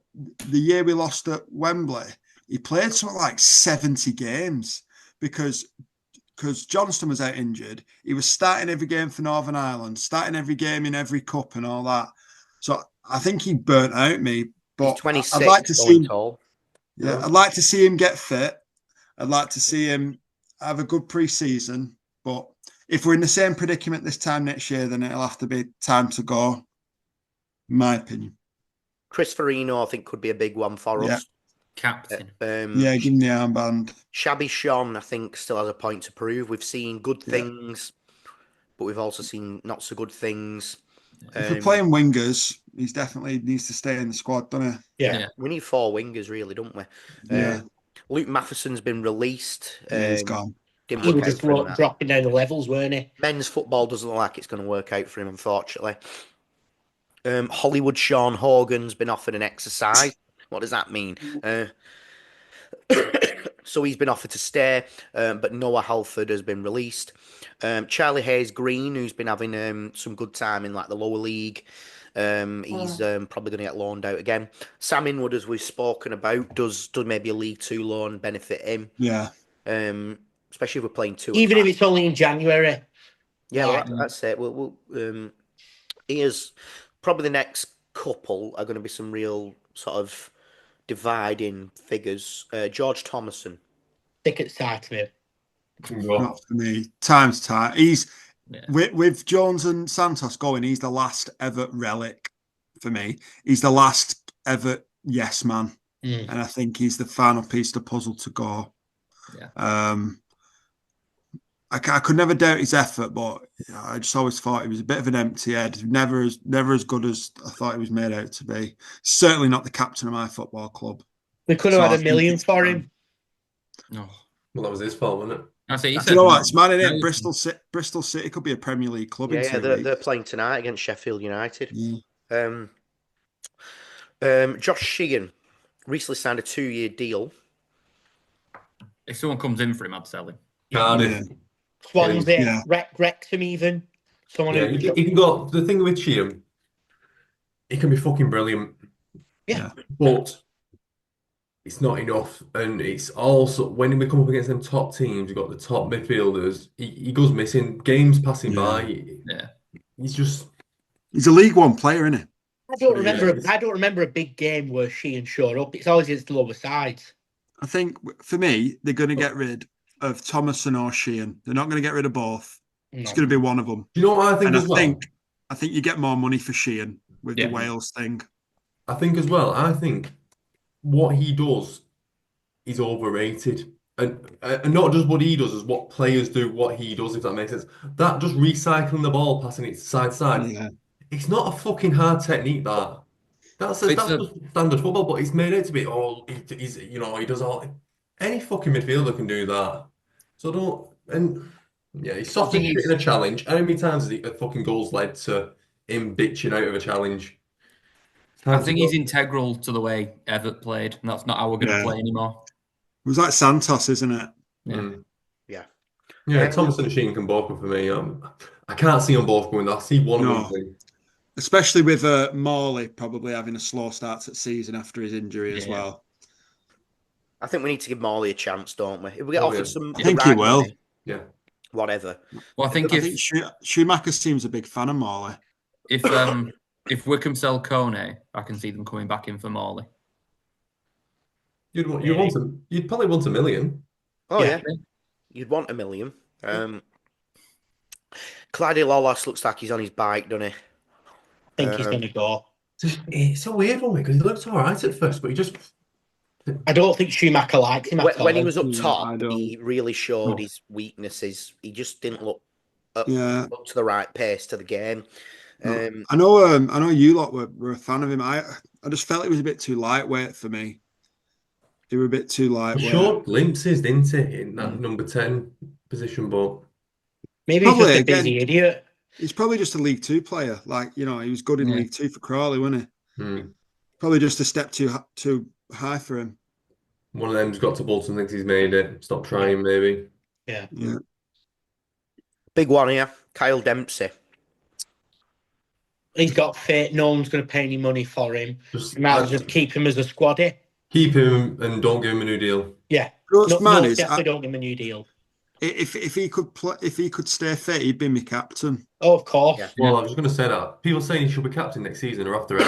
[SPEAKER 4] we lost at Wembley, he played something like 70 games because Johnston was out injured. He was starting every game for Northern Ireland, starting every game in every cup and all that. So I think he burnt out me. But
[SPEAKER 1] 26,
[SPEAKER 4] I'd like to see him.
[SPEAKER 1] Tall.
[SPEAKER 4] Yeah, I'd like to see him get fit. I'd like to see him have a good pre-season. But if we're in the same predicament this time next year, then it'll have to be time to go. In my opinion.
[SPEAKER 1] Chris Farino, I think, could be a big one for us.
[SPEAKER 2] Captain.
[SPEAKER 4] Give him the armband.
[SPEAKER 1] Shabby Sean, I think, still has a point to prove. We've seen good things, but we've also seen not so good things.
[SPEAKER 4] If we're playing wingers, he definitely needs to stay in the squad, doesn't he?
[SPEAKER 3] Yeah.
[SPEAKER 1] We need 4 wingers, really, don't we? Luke Matheson's been released.
[SPEAKER 4] He's gone.
[SPEAKER 3] He was just dropping down the levels, weren't he?
[SPEAKER 1] Men's football doesn't look like it's going to work out for him, unfortunately. Hollywood Sean Hogan's been offered an exercise. What does that mean? So he's been offered to stay, but Noah Halford has been released. Charlie Hayes Green, who's been having some good time in like the lower league, he's probably going to get loaned out again. Sam Inwood, as we've spoken about, does maybe a League 2 loan benefit him?
[SPEAKER 4] Yeah.
[SPEAKER 1] Especially if we're playing 2.
[SPEAKER 3] Even if it's only in January.
[SPEAKER 1] Yeah, that's it. Here's probably the next couple are going to be some real sort of dividing figures. George Thomason.
[SPEAKER 3] Think it's tight to me.
[SPEAKER 4] Not for me. Time's tight. He's with Jones and Santos going. He's the last ever relic for me. He's the last ever yes man, and I think he's the final piece of the puzzle to go. Yeah. I could never doubt his effort, but I just always thought he was a bit of an empty head. Never as good as I thought he was made out to be. Certainly not the captain of my football club.
[SPEAKER 3] We could have had $1 million for him.
[SPEAKER 2] No.
[SPEAKER 5] Well, that was his fault, wasn't it?
[SPEAKER 4] You know what? It's mad, isn't it? Bristol City could be a Premier League club.
[SPEAKER 1] Yeah, they're playing tonight against Sheffield United. Josh Sheehan recently signed a 2-year deal.
[SPEAKER 2] If someone comes in for him, I'd sell him.
[SPEAKER 3] Swansea, Wrexham even. Someone who
[SPEAKER 5] he can go. The thing with Sheehan, he can be fucking brilliant.
[SPEAKER 3] Yeah.
[SPEAKER 5] But it's not enough. And it's also, when we come up against them top teams, we've got the top midfielders, he goes missing. Games passing by.
[SPEAKER 2] Yeah.
[SPEAKER 4] He's a League One player, isn't he?
[SPEAKER 3] I don't remember a big game where Sheehan showed up. It's always against the lower sides.
[SPEAKER 4] I think, for me, they're going to get rid of Thomason or Sheehan. They're not going to get rid of both. No. It's going to be one of them.
[SPEAKER 5] Do you know what I think as well?
[SPEAKER 4] I think you get more money for Sheehan with the Wales thing.
[SPEAKER 5] I think as well, what he does is overrated. and not just what he does, is what players do, what he does, if that makes sense. That just recycling the ball, passing it side to side.
[SPEAKER 4] Yeah.
[SPEAKER 5] It's not a fucking hard technique. That's
[SPEAKER 2] It's
[SPEAKER 5] just standard football, but it's made it to be. Oh, he's he does all. Any fucking midfielder can do that. So don't yeah, he's soft as shit in a challenge. How many times has a fucking goals led to him bitching out of a challenge?
[SPEAKER 2] I think he's integral to the way Everett played, and that's not how we're going to play anymore.
[SPEAKER 4] It was like Santos, isn't it?
[SPEAKER 2] Yeah.
[SPEAKER 5] Yeah, Thomas and Sheen can both for me. I can't see them both going. I see one of them.
[SPEAKER 4] Especially with Morley probably having a slow start to the season after his injury as well.
[SPEAKER 1] I think we need to give Morley a chance, don't we? If we get offered some,
[SPEAKER 4] I think he will.
[SPEAKER 1] Money, whatever.
[SPEAKER 2] Well, I think
[SPEAKER 4] Schumacher seems a big fan of Morley.
[SPEAKER 2] If Wickham sell Kone, I can see them coming back in for Morley.
[SPEAKER 5] You'd probably want $1 million.
[SPEAKER 1] Oh yeah. You'd want $1 million. Clyde Lawless looks like he's on his bike, doesn't he?
[SPEAKER 3] I think he's going to go.
[SPEAKER 5] It's a weird one because he looked all right at first, but he just.
[SPEAKER 3] I don't think Schumacher likes him at all.
[SPEAKER 1] When he was up top, he really showed his weaknesses. He just didn't look up to the right pace to the game.
[SPEAKER 4] I know you lot were a fan of him. I just felt it was a bit too lightweight for me. They were a bit too lightweight.
[SPEAKER 5] He showed glimpses, didn't he, in that number 10 position, but
[SPEAKER 3] maybe he's just a busy idiot.
[SPEAKER 4] He's probably just a League Two player. He was good in League Two for Crawley, wasn't he? Probably just a step too high for him.
[SPEAKER 5] One of them's got to Bolton, thinks he's made it. Stop trying, maybe.
[SPEAKER 3] Yeah.
[SPEAKER 1] Big one here, Kyle Dempsey.
[SPEAKER 3] He's got fit. No one's going to pay any money for him. Just keep him as a squaddy.
[SPEAKER 5] Keep him and don't give him a new deal.
[SPEAKER 3] Yeah.
[SPEAKER 4] Definitely
[SPEAKER 3] don't give him a new deal.
[SPEAKER 4] If he could stay fit, he'd be my captain.
[SPEAKER 3] Oh, of course.
[SPEAKER 5] Yeah. Well, I was going to say that. People saying he should be captain next season or after it.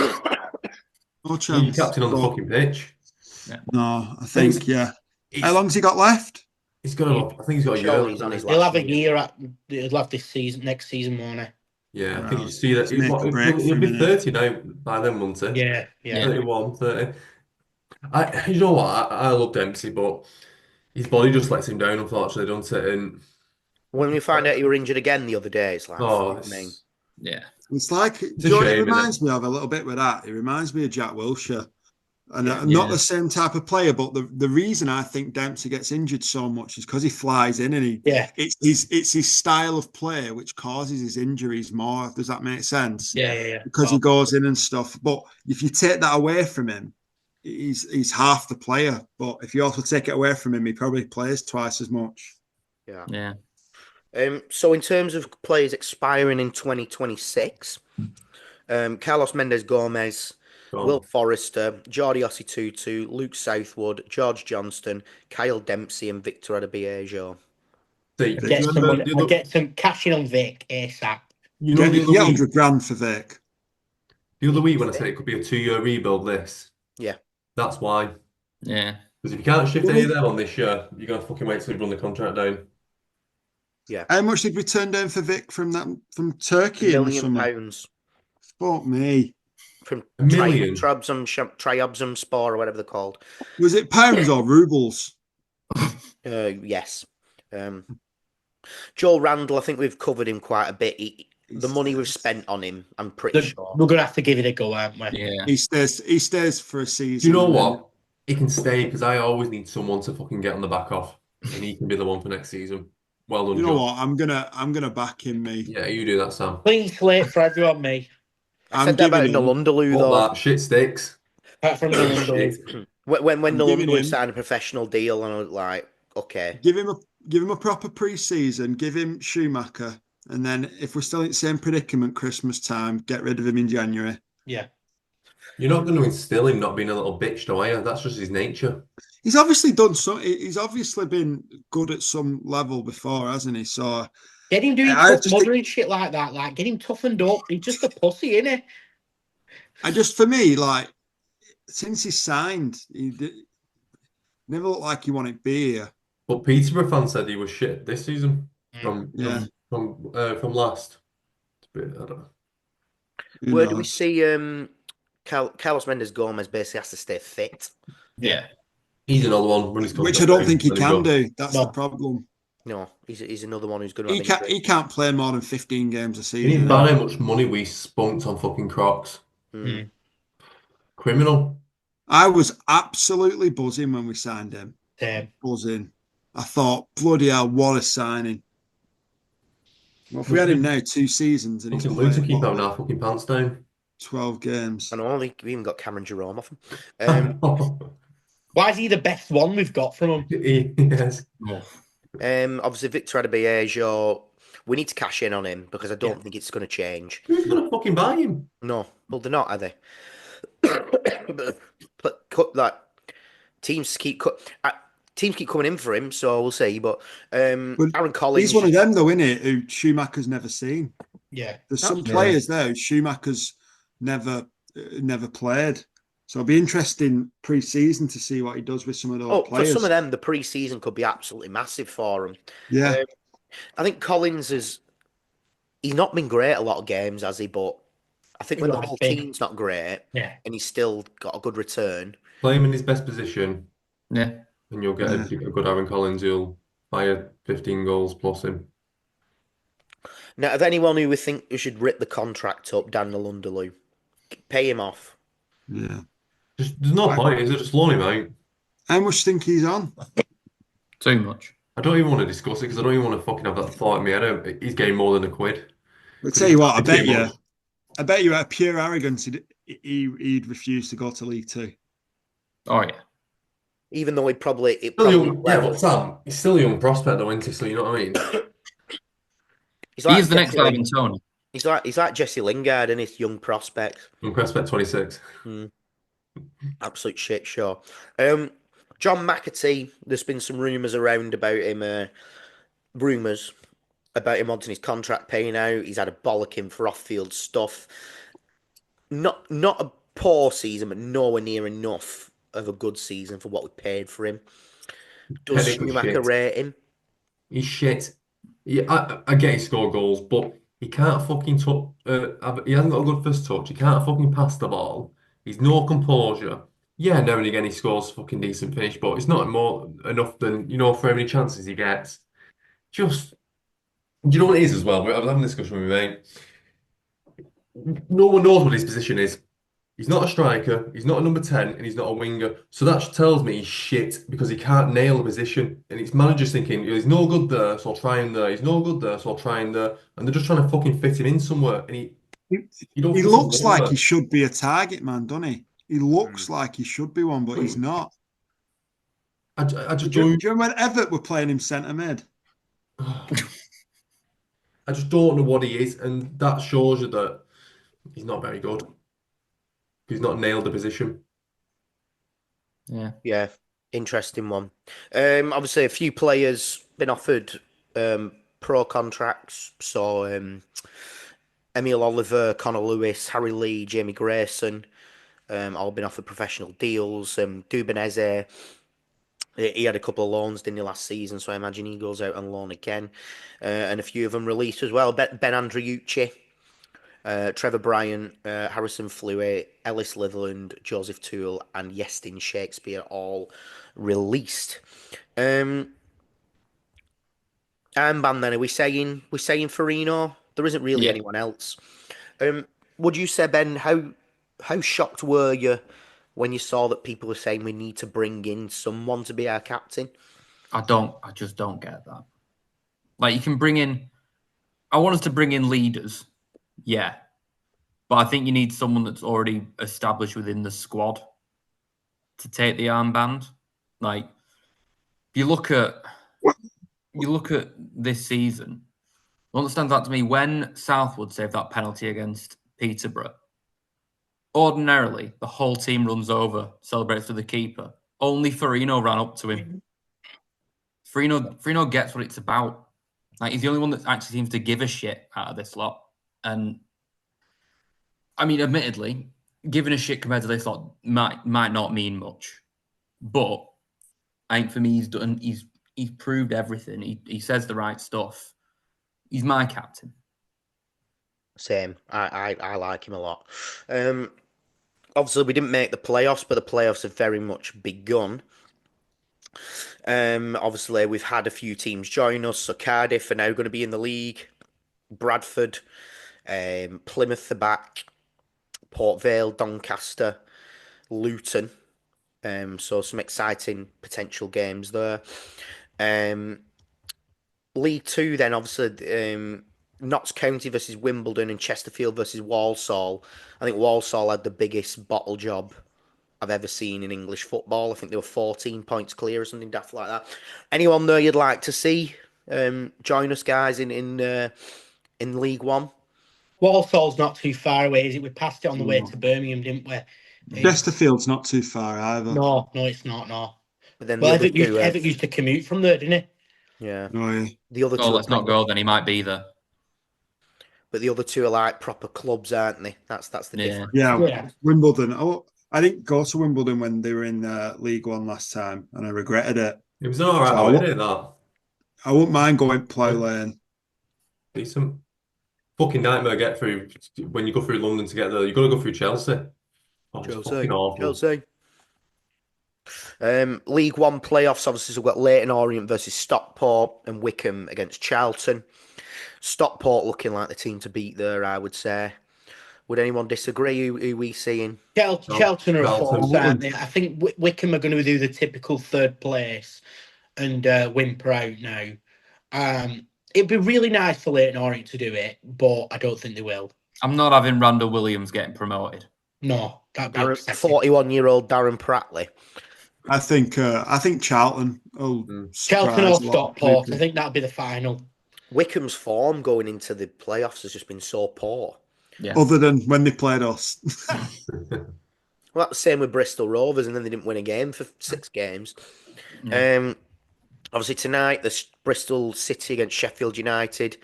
[SPEAKER 4] No chance.
[SPEAKER 5] He's captain on the fucking pitch.
[SPEAKER 4] Yeah. No, I think How long's he got left?
[SPEAKER 5] He's got. I think he's got a year.
[SPEAKER 1] He's on his
[SPEAKER 3] he'll have a year. He'll have this season. Next season, won't he?
[SPEAKER 5] Yeah, I think you see that. He'll be 30 now by then, won't he?
[SPEAKER 3] Yeah.
[SPEAKER 5] 31, 30. You know what? I love Dempsey, but his body just lets him down, unfortunately, doesn't it? And
[SPEAKER 1] when we find out he were injured again the other day, it's like,
[SPEAKER 4] it's like, it reminds me of a little bit with that. It reminds me of Jack Wilshere. And not the same type of player, but the reason I think Dempsey gets injured so much is because he flies in and it's his style of play which causes his injuries more. Does that make sense?
[SPEAKER 3] Yeah.
[SPEAKER 4] Because he goes in and stuff. But if you take that away from him, he's half the player. But if you also take it away from him, he probably plays twice as much.
[SPEAKER 2] Yeah.
[SPEAKER 1] So in terms of players expiring in 2026, Carlos Mendes Gomez, Will Forrester, Jordi Osei-Tutu, Luke Southwood, George Johnston, Kyle Dempsey, and Victor Adebayo.
[SPEAKER 3] Get some cash in on Vic ASAP.
[SPEAKER 4] You know, get 100 grand for Vic.
[SPEAKER 5] The other week when I said it could be a 2-year rebuild, that's why.
[SPEAKER 2] Yeah.
[SPEAKER 5] Because if you can't shift any of them on this year, you're going to fucking wait till you run the contract down.
[SPEAKER 1] Yeah.
[SPEAKER 4] How much did we turn down for Vic from Turkey
[SPEAKER 1] £1
[SPEAKER 4] in the summer?
[SPEAKER 1] million.
[SPEAKER 4] Fuck me.
[SPEAKER 1] From
[SPEAKER 5] $1 million?
[SPEAKER 1] Trabzonspor or whatever they're called.
[SPEAKER 4] Was it pounds or rubles?
[SPEAKER 1] Yes. Joel Randall, I think we've covered him quite a bit. The money we've spent on him, I'm pretty sure.
[SPEAKER 3] We're going to have to give it a go, aren't we?
[SPEAKER 2] Yeah.
[SPEAKER 4] He stays for a season.
[SPEAKER 5] Do you know what? He can stay because I always need someone to fucking get on the back of, and he can be the one for next season. Well done,
[SPEAKER 4] You know what? I'm gonna back him, mate.
[SPEAKER 5] Yeah, you do that, Sam.
[SPEAKER 3] Clean slate for everyone, me.
[SPEAKER 1] I said that about Nalundaloo, though.
[SPEAKER 5] That shit sticks.
[SPEAKER 3] Apart from Nalundaloo.
[SPEAKER 1] When Nalundaloo signed a professional deal, and I was like, okay.
[SPEAKER 4] Give him a proper pre-season. Give him Schumacher, and then if we're still in the same predicament Christmas time, get rid of him in January.
[SPEAKER 3] Yeah.
[SPEAKER 5] You're not going to instill him not being a little bitch, though, are you? That's just his nature.
[SPEAKER 4] He's obviously done so. He's obviously been good at some level before, hasn't he? So
[SPEAKER 3] get him doing tough mothering shit like that. Like, get him toughened up. He's just a pussy, innit?
[SPEAKER 4] For me, like, since he signed, he never looked like he wanted beer.
[SPEAKER 5] But Peterborough fans said he was shit this season from last. It's a bit, I don't know.
[SPEAKER 1] Where do we see Carlos Mendes Gomez basically has to stay fit?
[SPEAKER 2] Yeah.
[SPEAKER 5] He's another one when he's
[SPEAKER 4] Which I don't think he can do. That's
[SPEAKER 3] No.
[SPEAKER 4] the problem.
[SPEAKER 1] No, he's another one who's going to
[SPEAKER 4] He
[SPEAKER 1] have
[SPEAKER 4] can't.
[SPEAKER 1] injury.
[SPEAKER 4] He can't play more than 15 games a
[SPEAKER 5] You need
[SPEAKER 4] season.
[SPEAKER 5] to how much money we spunked on fucking Crocs.
[SPEAKER 1] Mm.
[SPEAKER 5] Criminal.
[SPEAKER 4] I was absolutely buzzing when we signed him. Buzzing. I thought, bloody hell, what a signing. Well, if we had him now 2 seasons and he's
[SPEAKER 5] Fucking Luton
[SPEAKER 4] played
[SPEAKER 5] keep having our fucking pants down.
[SPEAKER 4] 12 games.
[SPEAKER 1] I know, we even got Cameron Jerome off him.
[SPEAKER 3] Why is he the best one we've got from him?
[SPEAKER 5] Yes.
[SPEAKER 1] Obviously, Victor Adebayo, we need to cash in on him because I don't think it's going to change.
[SPEAKER 5] Who's going to fucking buy him?
[SPEAKER 1] No, well, they're not, are they? But teams keep coming in for him, so we'll see. But Aaron Collins,
[SPEAKER 4] he's one of them, though, isn't it? Who Schumacher's never seen.
[SPEAKER 3] Yeah,
[SPEAKER 4] there's some players there who Schumacher's never played. So it'll be interesting pre-season to see what he does with some of those players.
[SPEAKER 1] For some of them, the pre-season could be absolutely massive for him.
[SPEAKER 4] Yeah,
[SPEAKER 1] I think Collins he's not been great a lot of games, has he? But I think when the whole team's not great, and he's still got a good return.
[SPEAKER 5] Play him in his best position.
[SPEAKER 2] Yeah.
[SPEAKER 5] And you'll get a good Aaron Collins who'll fire 15 goals plus him.
[SPEAKER 1] Now, if anyone who we think we should rip the contract up, Daniel Underloo, pay him off.
[SPEAKER 4] Yeah.
[SPEAKER 5] There's no point, is it? Just loan him out.
[SPEAKER 4] How much think he's on?
[SPEAKER 2] Too much.
[SPEAKER 5] I don't even want to discuss it because I don't even want to fucking have that thought in my head. He's getting more than £1.
[SPEAKER 4] I'll tell you what, I bet you out of pure arrogance he'd refuse to go to League Two.
[SPEAKER 2] Oh, yeah.
[SPEAKER 1] Even though
[SPEAKER 5] but Sam, he's still a young prospect though, isn't he? So you know what I mean?
[SPEAKER 2] He's the next Ivan Toney.
[SPEAKER 1] He's like Jesse Lingard and his young prospect.
[SPEAKER 5] Young prospect 26.
[SPEAKER 1] Absolute shit show. John McAtee, there's been some rumours around about him. Rumours about him wanting his contract paying out. He's had a bollocking for off-field stuff. Not a poor season, but nowhere near enough of a good season for what we paid for him. Does Schumacher rate him?
[SPEAKER 5] He's shit. Yeah, I get he scored goals, but he can't fucking touch. He hasn't got a good first touch. He can't fucking pass the ball. He's no composure. Yeah, now and again he scores fucking decent finish, but it's not more enough than for how many chances he gets. Just, you know what it is as well. I was having a discussion with my mate. No one knows what his position is. He's not a striker, he's not a number 10, and he's not a winger. So that tells me he's shit because he can't nail the position. And it's managers thinking, he's no good there, so I'll try him there. He's no good there, so I'll try him there. And they're just trying to fucking fit him in somewhere. And
[SPEAKER 4] he looks like he should be a target man, doesn't he? He looks like he should be one, but he's not.
[SPEAKER 5] I just
[SPEAKER 4] do you remember when Everett were playing him centre mid?
[SPEAKER 5] I just don't know what he is, and that shows you that he's not very good. He's not nailed the position.
[SPEAKER 1] Yeah, interesting one. Obviously, a few players been offered pro contracts. So Emile Oliver, Connor Lewis, Harry Lee, Jamie Grayson, all been offered professional deals. Dubonese, he had a couple of loans, didn't he, last season? So I imagine he goes out on loan again. And a few of them released as well. Ben Andriucci. Trevor Bryant, Harrison Fluey, Ellis Litherland, Joseph Toole, and Yestin Shakespeare all released. Armband then, are we saying Farino? There isn't really anyone else. Would you say, Ben, how shocked were you when you saw that people were saying we need to bring in someone to be our captain?
[SPEAKER 2] I just don't get that. Like, you can bring in, I want us to bring in leaders. Yeah. But I think you need someone that's already established within the squad to take the armband. Like, if you look at this season, what stands out to me, when Southwood saved that penalty against Peterborough, ordinarily the whole team runs over, celebrates with the keeper. Only Farino ran up to him. Farino gets what it's about. Like, he's the only one that actually seems to give a shit out of this lot. And I mean, admittedly, giving a shit compared to this lot might not mean much. But I think for me, he's proved everything. He says the right stuff. He's my captain.
[SPEAKER 1] Same. I like him a lot. Obviously, we didn't make the playoffs, but the playoffs have very much begun. Obviously, we've had a few teams join us. So Cardiff are now going to be in the league. Bradford, Plymouth are back. Port Vale, Doncaster, Luton. So some exciting potential games there. League Two, then obviously Notts County versus Wimbledon and Chesterfield versus Walsall. I think Walsall had the biggest bottle job I've ever seen in English football. I think they were 14 points clear or something daft like that. Anyone there you'd like to see join us, guys, in League One?
[SPEAKER 3] Walsall's not too far away, is it? We passed it on the way to Birmingham, didn't we?
[SPEAKER 4] Chesterfield's not too far either.
[SPEAKER 3] No, it's not. No.
[SPEAKER 1] But then
[SPEAKER 3] Well,
[SPEAKER 1] the other two,
[SPEAKER 3] Evan used to commute from there, didn't he?
[SPEAKER 1] yeah.
[SPEAKER 4] Oh, yeah.
[SPEAKER 1] The other
[SPEAKER 2] Oh,
[SPEAKER 1] two,
[SPEAKER 2] let's not go. Then he might be there.
[SPEAKER 1] but the other two are like proper clubs, aren't they? That's the
[SPEAKER 2] Yeah.
[SPEAKER 1] difference.
[SPEAKER 4] Yeah, Wimbledon. I didn't go to Wimbledon when they were in League One last time, and I regretted it.
[SPEAKER 5] It was an alright
[SPEAKER 4] So
[SPEAKER 5] holiday, that.
[SPEAKER 4] I wouldn't mind going Plough Lane.
[SPEAKER 5] Decent. Fucking nightmare get through when you go through London to get there. You've got to go through Chelsea. Oh, it's fucking awful.
[SPEAKER 1] Chelsea. League One playoffs, obviously, we've got Leyton Orient versus Stockport and Wickham against Charlton. Stockport looking like the team to beat there, I would say. Would anyone disagree? Who we seeing?
[SPEAKER 3] Charlton are a
[SPEAKER 5] Charlton.
[SPEAKER 3] force, aren't they? I think Wickham are going to do the typical third place and whimper out now. It'd be really nice for Leyton Orient to do it, but I don't think they will.
[SPEAKER 2] I'm not having Randall Williams getting promoted.
[SPEAKER 3] No, that'd be
[SPEAKER 1] 41-year-old Darren Pratley.
[SPEAKER 4] I think Charlton will
[SPEAKER 3] Charlton or
[SPEAKER 4] surprise a lot of
[SPEAKER 3] Stockport.
[SPEAKER 4] people.
[SPEAKER 3] I think that'd be the final.
[SPEAKER 1] Wickham's form going into the playoffs has just been so poor.
[SPEAKER 2] Yeah.
[SPEAKER 4] Other than when they played us.
[SPEAKER 1] Well, that's the same with Bristol Rovers, and then they didn't win a game for 6 games.
[SPEAKER 2] Yeah.
[SPEAKER 1] Obviously tonight, there's Bristol City against Sheffield United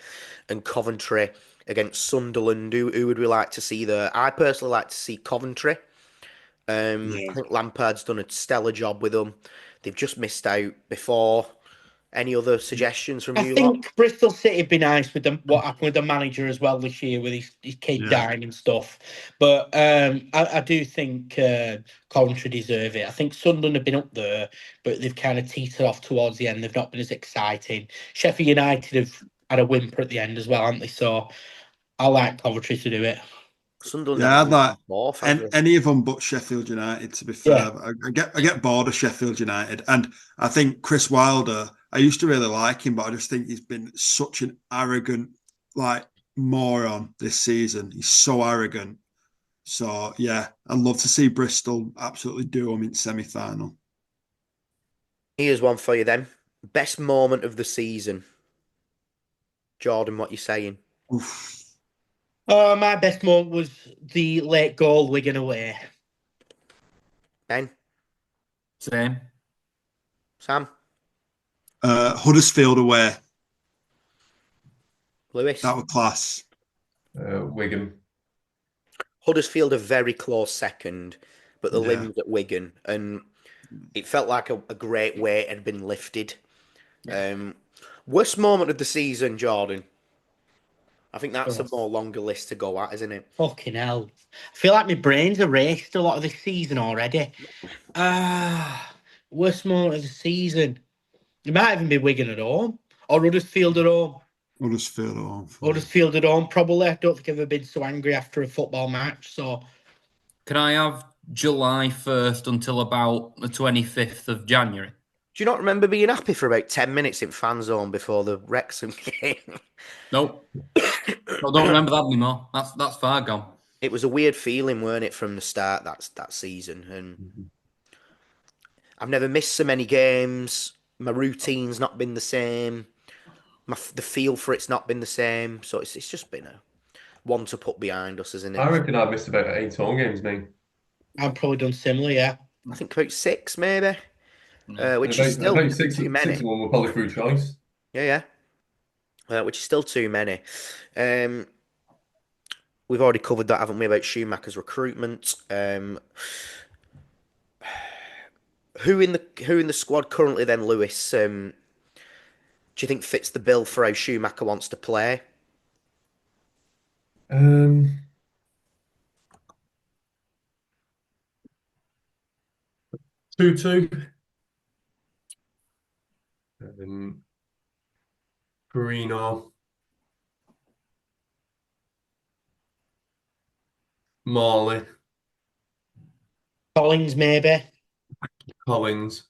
[SPEAKER 1] and Coventry against Sunderland. Who would we like to see there? I personally like to see Coventry. I think Lampard's done a stellar job with them. They've just missed out before. Any other suggestions from you?
[SPEAKER 3] I think Bristol City would be nice with what happened with the manager as well this year with his kid dying and stuff. But I do think Coventry deserve it. I think Sunderland have been up there, but they've kind of teetered off towards the end. They've not been as exciting. Sheffield United have had a whimper at the end as well, haven't they? So I like Coventry to do it.
[SPEAKER 1] Sunderland.
[SPEAKER 4] Yeah, I'd like any of them but Sheffield United, to be fair. Yeah. I get bored of Sheffield United. And I think Chris Wilder, I used to really like him, but I just think he's been such an arrogant, moron this season. He's so arrogant. So, yeah, I'd love to see Bristol absolutely do them in semi-final.
[SPEAKER 1] Here's one for you then. Best moment of the season. Jordan, what you saying?
[SPEAKER 4] Oof.
[SPEAKER 3] My best moment was the late goal Wigan away.
[SPEAKER 1] Ben?
[SPEAKER 2] Same.
[SPEAKER 1] Sam?
[SPEAKER 4] Huddersfield away.
[SPEAKER 1] Lewis?
[SPEAKER 4] That was class.
[SPEAKER 5] Wigan.
[SPEAKER 1] Huddersfield a very close second, but the limbs at Wigan, and it felt like a great weight had been lifted. Worst moment of the season, Jordan? I think that's a more longer list to go at, isn't it?
[SPEAKER 3] Fucking hell. I feel like my brain's erased a lot of this season already. Worst moment of the season. It might even be Wigan at home. Or Huddersfield at home. Huddersfield at home, probably. I don't think I've ever been so angry after a football match. So,
[SPEAKER 2] can I have July 1st until about the 25th of January?
[SPEAKER 1] Do you not remember being happy for about 10 minutes in fan zone before the Wrexham game?
[SPEAKER 2] Nope. I don't remember that anymore. That's far gone.
[SPEAKER 1] It was a weird feeling, weren't it, from the start that season? And I've never missed so many games. My routine's not been the same. The feel for it's not been the same. So it's just been a one to put behind us, isn't it?
[SPEAKER 5] I reckon I've missed about 8 home games, mate.
[SPEAKER 3] I've probably done similar, yeah.
[SPEAKER 1] I think about 6, maybe. Which is still too many.
[SPEAKER 5] 6 of them were probably through choice.
[SPEAKER 1] Yeah. Which is still too many. We've already covered that, haven't we, about Schumacher's recruitment. Who in the squad currently then, Lewis? Do you think fits the bill for how Schumacher wants to play?
[SPEAKER 5] 2-2. Perino, Morley,
[SPEAKER 3] Collins, maybe.
[SPEAKER 5] Collins.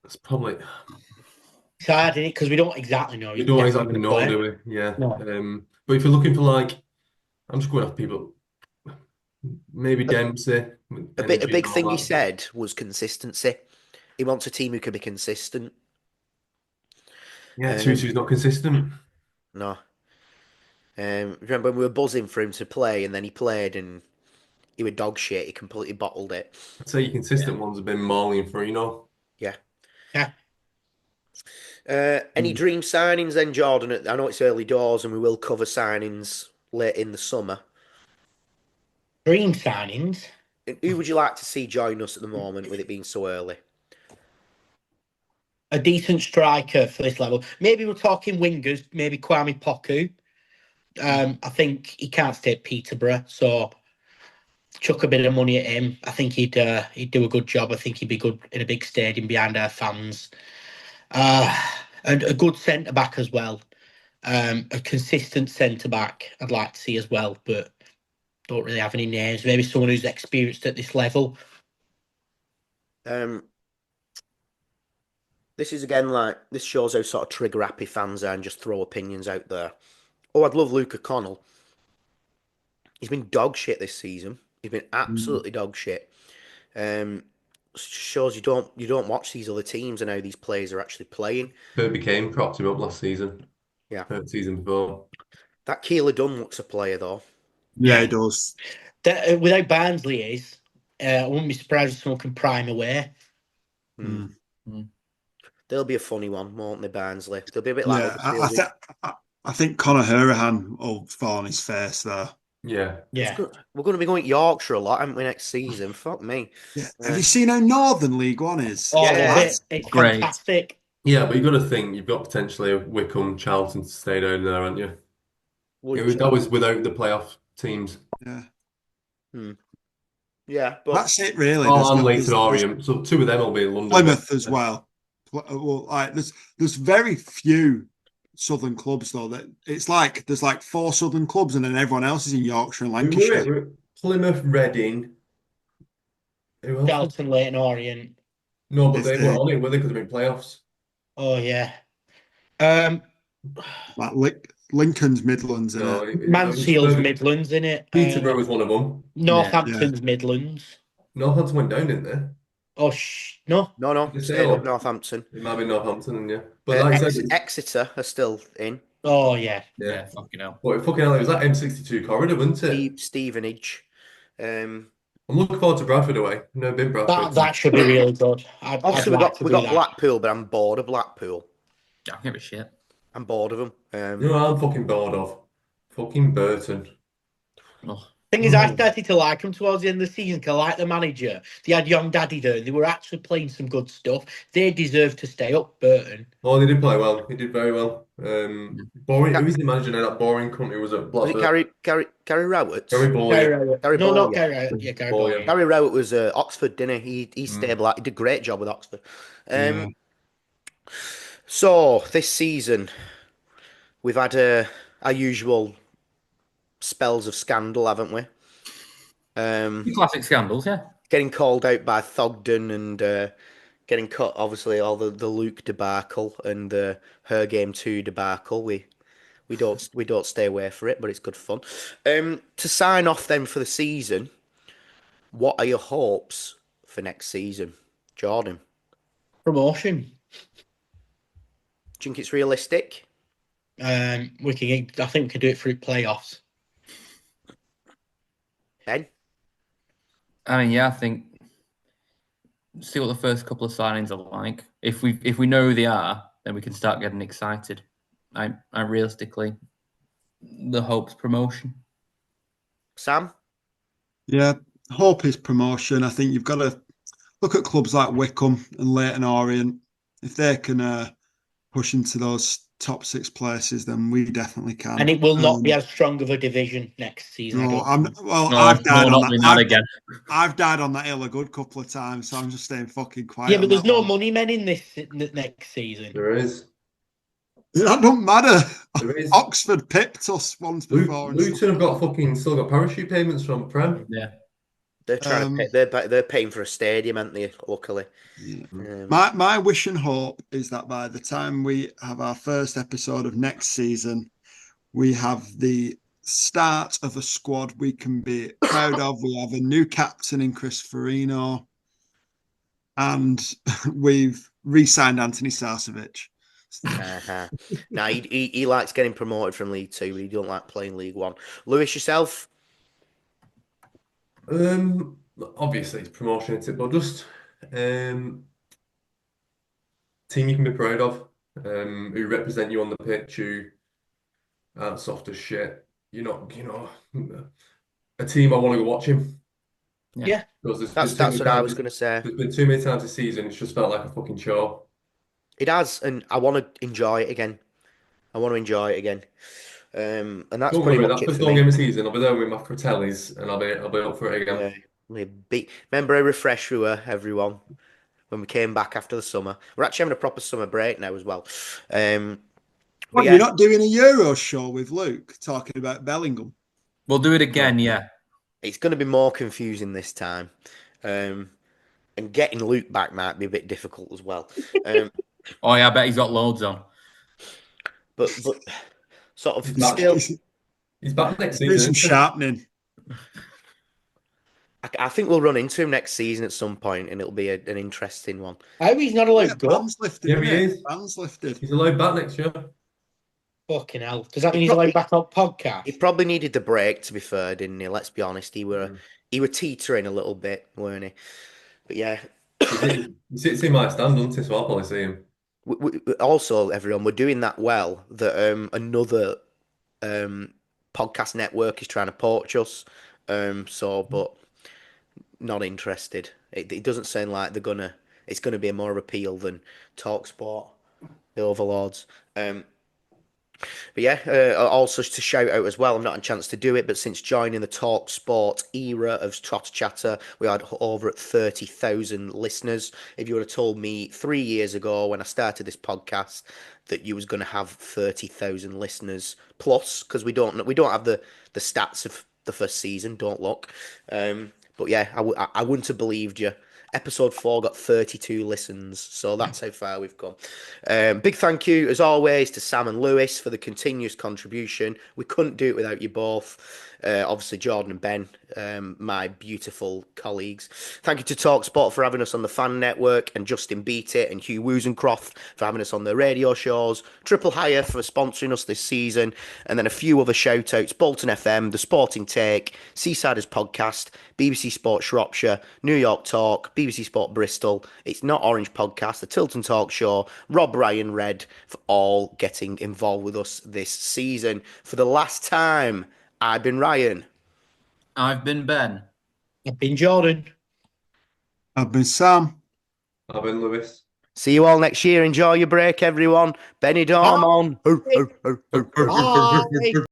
[SPEAKER 5] That's probably.
[SPEAKER 3] It's hard, isn't it? Because we don't exactly know.
[SPEAKER 5] We
[SPEAKER 3] He's
[SPEAKER 5] don't
[SPEAKER 3] definitely
[SPEAKER 5] exactly
[SPEAKER 3] gonna
[SPEAKER 5] know,
[SPEAKER 3] play.
[SPEAKER 5] do we? Yeah.
[SPEAKER 3] No.
[SPEAKER 5] But if you're looking for like, I'm just going off people. Maybe Dempsey,
[SPEAKER 1] A
[SPEAKER 5] energy
[SPEAKER 1] big
[SPEAKER 5] and
[SPEAKER 1] thing
[SPEAKER 5] all
[SPEAKER 1] he
[SPEAKER 5] that.
[SPEAKER 1] said was consistency. He wants a team who can be consistent.
[SPEAKER 5] Yeah,
[SPEAKER 1] Um,
[SPEAKER 5] Tutu's not consistent.
[SPEAKER 1] no. Remember when we were buzzing for him to play, and then he played and he was dog shit. He completely bottled it.
[SPEAKER 5] I'd say your consistent ones have been Morley and Perino.
[SPEAKER 1] Yeah.
[SPEAKER 3] Yeah.
[SPEAKER 1] Any dream signings then, Jordan? I know it's early doors, and we will cover signings late in the summer.
[SPEAKER 3] Dream signings.
[SPEAKER 1] Who would you like to see join us at the moment, with it being so early?
[SPEAKER 3] A decent striker for this level. Maybe we're talking wingers. Maybe Kwame Poku. I think he can't stay at Peterborough, so chuck a bit of money at him. I think he'd do a good job. I think he'd be good in a big stadium behind our fans. And a good centre back as well. A consistent centre back I'd like to see as well, but don't really have any names. Maybe someone who's experienced at this level.
[SPEAKER 1] This is again like this shows how sort of trigger happy fans are and just throw opinions out there. Oh, I'd love Luke O'Connell. He's been dog shit this season. He's been absolutely dog shit. Shows you don't watch these other teams and how these players are actually playing.
[SPEAKER 5] Kirby Kane propped him up last season.
[SPEAKER 1] Yeah.
[SPEAKER 5] Season before.
[SPEAKER 1] That Keeler Dunn looks a player though.
[SPEAKER 4] Yeah, he does.
[SPEAKER 3] Without Barnsley I wouldn't be surprised if someone can prime away.
[SPEAKER 1] They'll be a funny one, won't they, Barnsley? They'll be a bit like
[SPEAKER 4] Yeah, I think Conor Hurahan will fall on his face there.
[SPEAKER 5] Yeah.
[SPEAKER 3] Yeah.
[SPEAKER 1] We're going to be going to Yorkshire a lot, aren't we, next season? Fuck me.
[SPEAKER 4] Yeah. Have you seen how Northern League One is?
[SPEAKER 3] Oh,
[SPEAKER 1] Yeah,
[SPEAKER 3] it's
[SPEAKER 2] great.
[SPEAKER 3] fantastic.
[SPEAKER 5] Yeah, but you've got to think you've got potentially Wycombe, Charlton to stay down there, haven't you? That was without the playoff teams.
[SPEAKER 4] Yeah.
[SPEAKER 1] Yeah, but
[SPEAKER 4] That's it, really.
[SPEAKER 5] Oh, and Leighton Orient. So two of them will be in London.
[SPEAKER 4] Plymouth as well. Well, there's very few Southern clubs though. That it's like there's like 4 Southern clubs, and then everyone else is in Yorkshire and Lancashire.
[SPEAKER 5] Plymouth, Reading. Who else?
[SPEAKER 3] Charlton, Leighton Orient.
[SPEAKER 5] No, but they weren't on it, were they? Because they've been playoffs.
[SPEAKER 3] Oh yeah.
[SPEAKER 4] Like Lincoln's Midlands,
[SPEAKER 3] Mansfield's Midlands, in it.
[SPEAKER 5] Peterborough was one of them.
[SPEAKER 3] Northampton's Midlands.
[SPEAKER 5] Northampton went down, didn't they?
[SPEAKER 3] Oh no.
[SPEAKER 1] No, stayed up Northampton.
[SPEAKER 5] It might be Northampton, yeah. But like I said,
[SPEAKER 1] Exeter are still in.
[SPEAKER 3] Oh yeah.
[SPEAKER 2] Yeah, fucking hell.
[SPEAKER 5] But fucking hell, it was that M62 corridor, wasn't it?
[SPEAKER 1] Stevenage.
[SPEAKER 5] I'm looking forward to Bradford away. I've never been Bradford.
[SPEAKER 3] That should be really good.
[SPEAKER 1] Obviously, we got Blackpool, but I'm bored of Blackpool.
[SPEAKER 2] I don't give a shit.
[SPEAKER 1] I'm bored of them.
[SPEAKER 5] You know what I'm fucking bored of? Fucking Burton.
[SPEAKER 2] Oh.
[SPEAKER 3] Thing is, I started to like them towards the end of the season because I like the manager. They had young Daddy there. They were actually playing some good stuff. They deserve to stay up, Burton.
[SPEAKER 5] Oh, they did play well. He did very well. Boring. Who is the manager now? That boring cunt who was at Blackburn.
[SPEAKER 1] Was it Gary Rowett?
[SPEAKER 5] Gary Ball.
[SPEAKER 3] Gary
[SPEAKER 1] Ball,
[SPEAKER 3] not
[SPEAKER 1] yeah.
[SPEAKER 3] Gary Rowett. Yeah, Gary
[SPEAKER 5] Ball,
[SPEAKER 3] Ball.
[SPEAKER 5] yeah.
[SPEAKER 3] Yeah.
[SPEAKER 1] Gary Rowett was Oxford, didn't he? He stabilised. He did a great job with Oxford. So this season, we've had our usual spells of scandal, haven't we?
[SPEAKER 2] Classic scandals, yeah.
[SPEAKER 1] Getting called out by Thogden and getting cut. Obviously, all the Luke debacle and the Her Game 2 debacle. We don't stay away for it, but it's good fun. To sign off then for the season, what are your hopes for next season, Jordan?
[SPEAKER 3] Promotion.
[SPEAKER 1] Do you think it's realistic?
[SPEAKER 3] I think we can do it through playoffs.
[SPEAKER 1] Ben?
[SPEAKER 2] I mean, yeah, I think see what the first couple of signings are like. If we know who they are, then we can start getting excited. I realistically, the hope's promotion.
[SPEAKER 1] Sam?
[SPEAKER 4] Yeah, hope is promotion. I think you've got to look at clubs like Wycombe and Leighton Orient. If they can push into those top 6 places, then we definitely can.
[SPEAKER 3] And it will not be as strong of a division next season.
[SPEAKER 4] No,
[SPEAKER 2] No,
[SPEAKER 4] I've died on that.
[SPEAKER 2] not again.
[SPEAKER 4] I've died on that hill a good couple of times, so I'm just staying fucking quiet.
[SPEAKER 3] Yeah, but there's no
[SPEAKER 4] one.
[SPEAKER 3] money men in this next season.
[SPEAKER 5] There is.
[SPEAKER 4] That don't matter.
[SPEAKER 5] There is.
[SPEAKER 4] Oxford pipped us once before.
[SPEAKER 5] Luton have got still got parachute payments from Prem.
[SPEAKER 2] Yeah.
[SPEAKER 1] They're trying to pay, they're paying for a stadium, aren't they? Luckily.
[SPEAKER 4] Yeah. My wish and hope is that by the time we have our first episode of next season, we have the start of a squad we can be proud of. We have a new captain in Chris Farino, and we've re-signed Anthony Sarcevic.
[SPEAKER 1] Now he likes getting promoted from League Two, but he don't like playing League One. Lewis, yourself?
[SPEAKER 5] Obviously it's promotion, isn't it? But just team you can be proud of, who represent you on the pitch, who aren't soft as shit. You're not, a team I want to go watch him.
[SPEAKER 3] Yeah.
[SPEAKER 1] That's what I was going to say.
[SPEAKER 5] There's been too many times this season, it's just felt like a fucking chore.
[SPEAKER 1] It has, and I want to enjoy it again. And that's pretty much it
[SPEAKER 5] First
[SPEAKER 1] for
[SPEAKER 5] game
[SPEAKER 1] me.
[SPEAKER 5] of the season, I'll be there with my Fratellis, and I'll be up for it again.
[SPEAKER 1] Remember how refreshed we were, everyone, when we came back after the summer. We're actually having a proper summer break now as well.
[SPEAKER 4] You're not doing a Euro show with Luke talking about Bellingham?
[SPEAKER 2] We'll do it again, yeah.
[SPEAKER 1] It's going to be more confusing this time. And getting Luke back might be a bit difficult as well.
[SPEAKER 2] Oh, yeah, I bet he's got loads on.
[SPEAKER 1] But sort of
[SPEAKER 5] He's back next
[SPEAKER 4] Do
[SPEAKER 5] season.
[SPEAKER 4] some sharpening.
[SPEAKER 1] I think we'll run into him next season at some point, and it'll be an interesting one.
[SPEAKER 3] I hope he's not allowed to go.
[SPEAKER 4] Bands lifted.
[SPEAKER 5] Yeah, he is.
[SPEAKER 4] Bands lifted.
[SPEAKER 5] He's allowed back next year.
[SPEAKER 3] Fucking hell. Does that mean he's allowed back on podcast?
[SPEAKER 1] He probably needed the break, to be fair, didn't he? Let's be honest. He were teetering a little bit, weren't he? But yeah.
[SPEAKER 5] He sits in my stand, doesn't he? So I'll probably see him.
[SPEAKER 1] Also, everyone, we're doing that well that another podcast network is trying to poach us. But not interested. It doesn't sound like it's gonna be a more appeal than talkSPORT, the overlords. But yeah, also to shout out as well, I've not had a chance to do it, but since joining the talkSPORT era of Trotter Chatter, we had over 30,000 listeners. If you would have told me 3 years ago when I started this podcast that you was going to have 30,000 listeners plus, because we don't have the stats of the first season, don't look. But yeah, I wouldn't have believed you. Episode 4 got 32 listens, so that's how far we've come. Big thank you, as always, to Sam and Lewis for the continuous contribution. We couldn't do it without you both. Obviously, Jordan and Ben, my beautiful colleagues. Thank you to talkSPORT for having us on the Fan Network, and Justin Beat It and Hugh Woozencroft for having us on their radio shows. Triple Hire for sponsoring us this season, and then a few other shout-outs. Bolton FM, The Sporting Take, Seasiders Podcast, BBC Sport Shropshire, New York Talk, BBC Sport Bristol, It's Not Orange Podcast, The Tilton Talk Show, Rob Ryan Red, for all getting involved with us this season. For the last time, I've been Ryan.
[SPEAKER 2] I've been Ben.
[SPEAKER 3] I've been Jordan.
[SPEAKER 4] I've been Sam.
[SPEAKER 5] I've been Lewis.
[SPEAKER 1] See you all next year. Enjoy your break, everyone. Benny Dorm on.
[SPEAKER 3] Bye.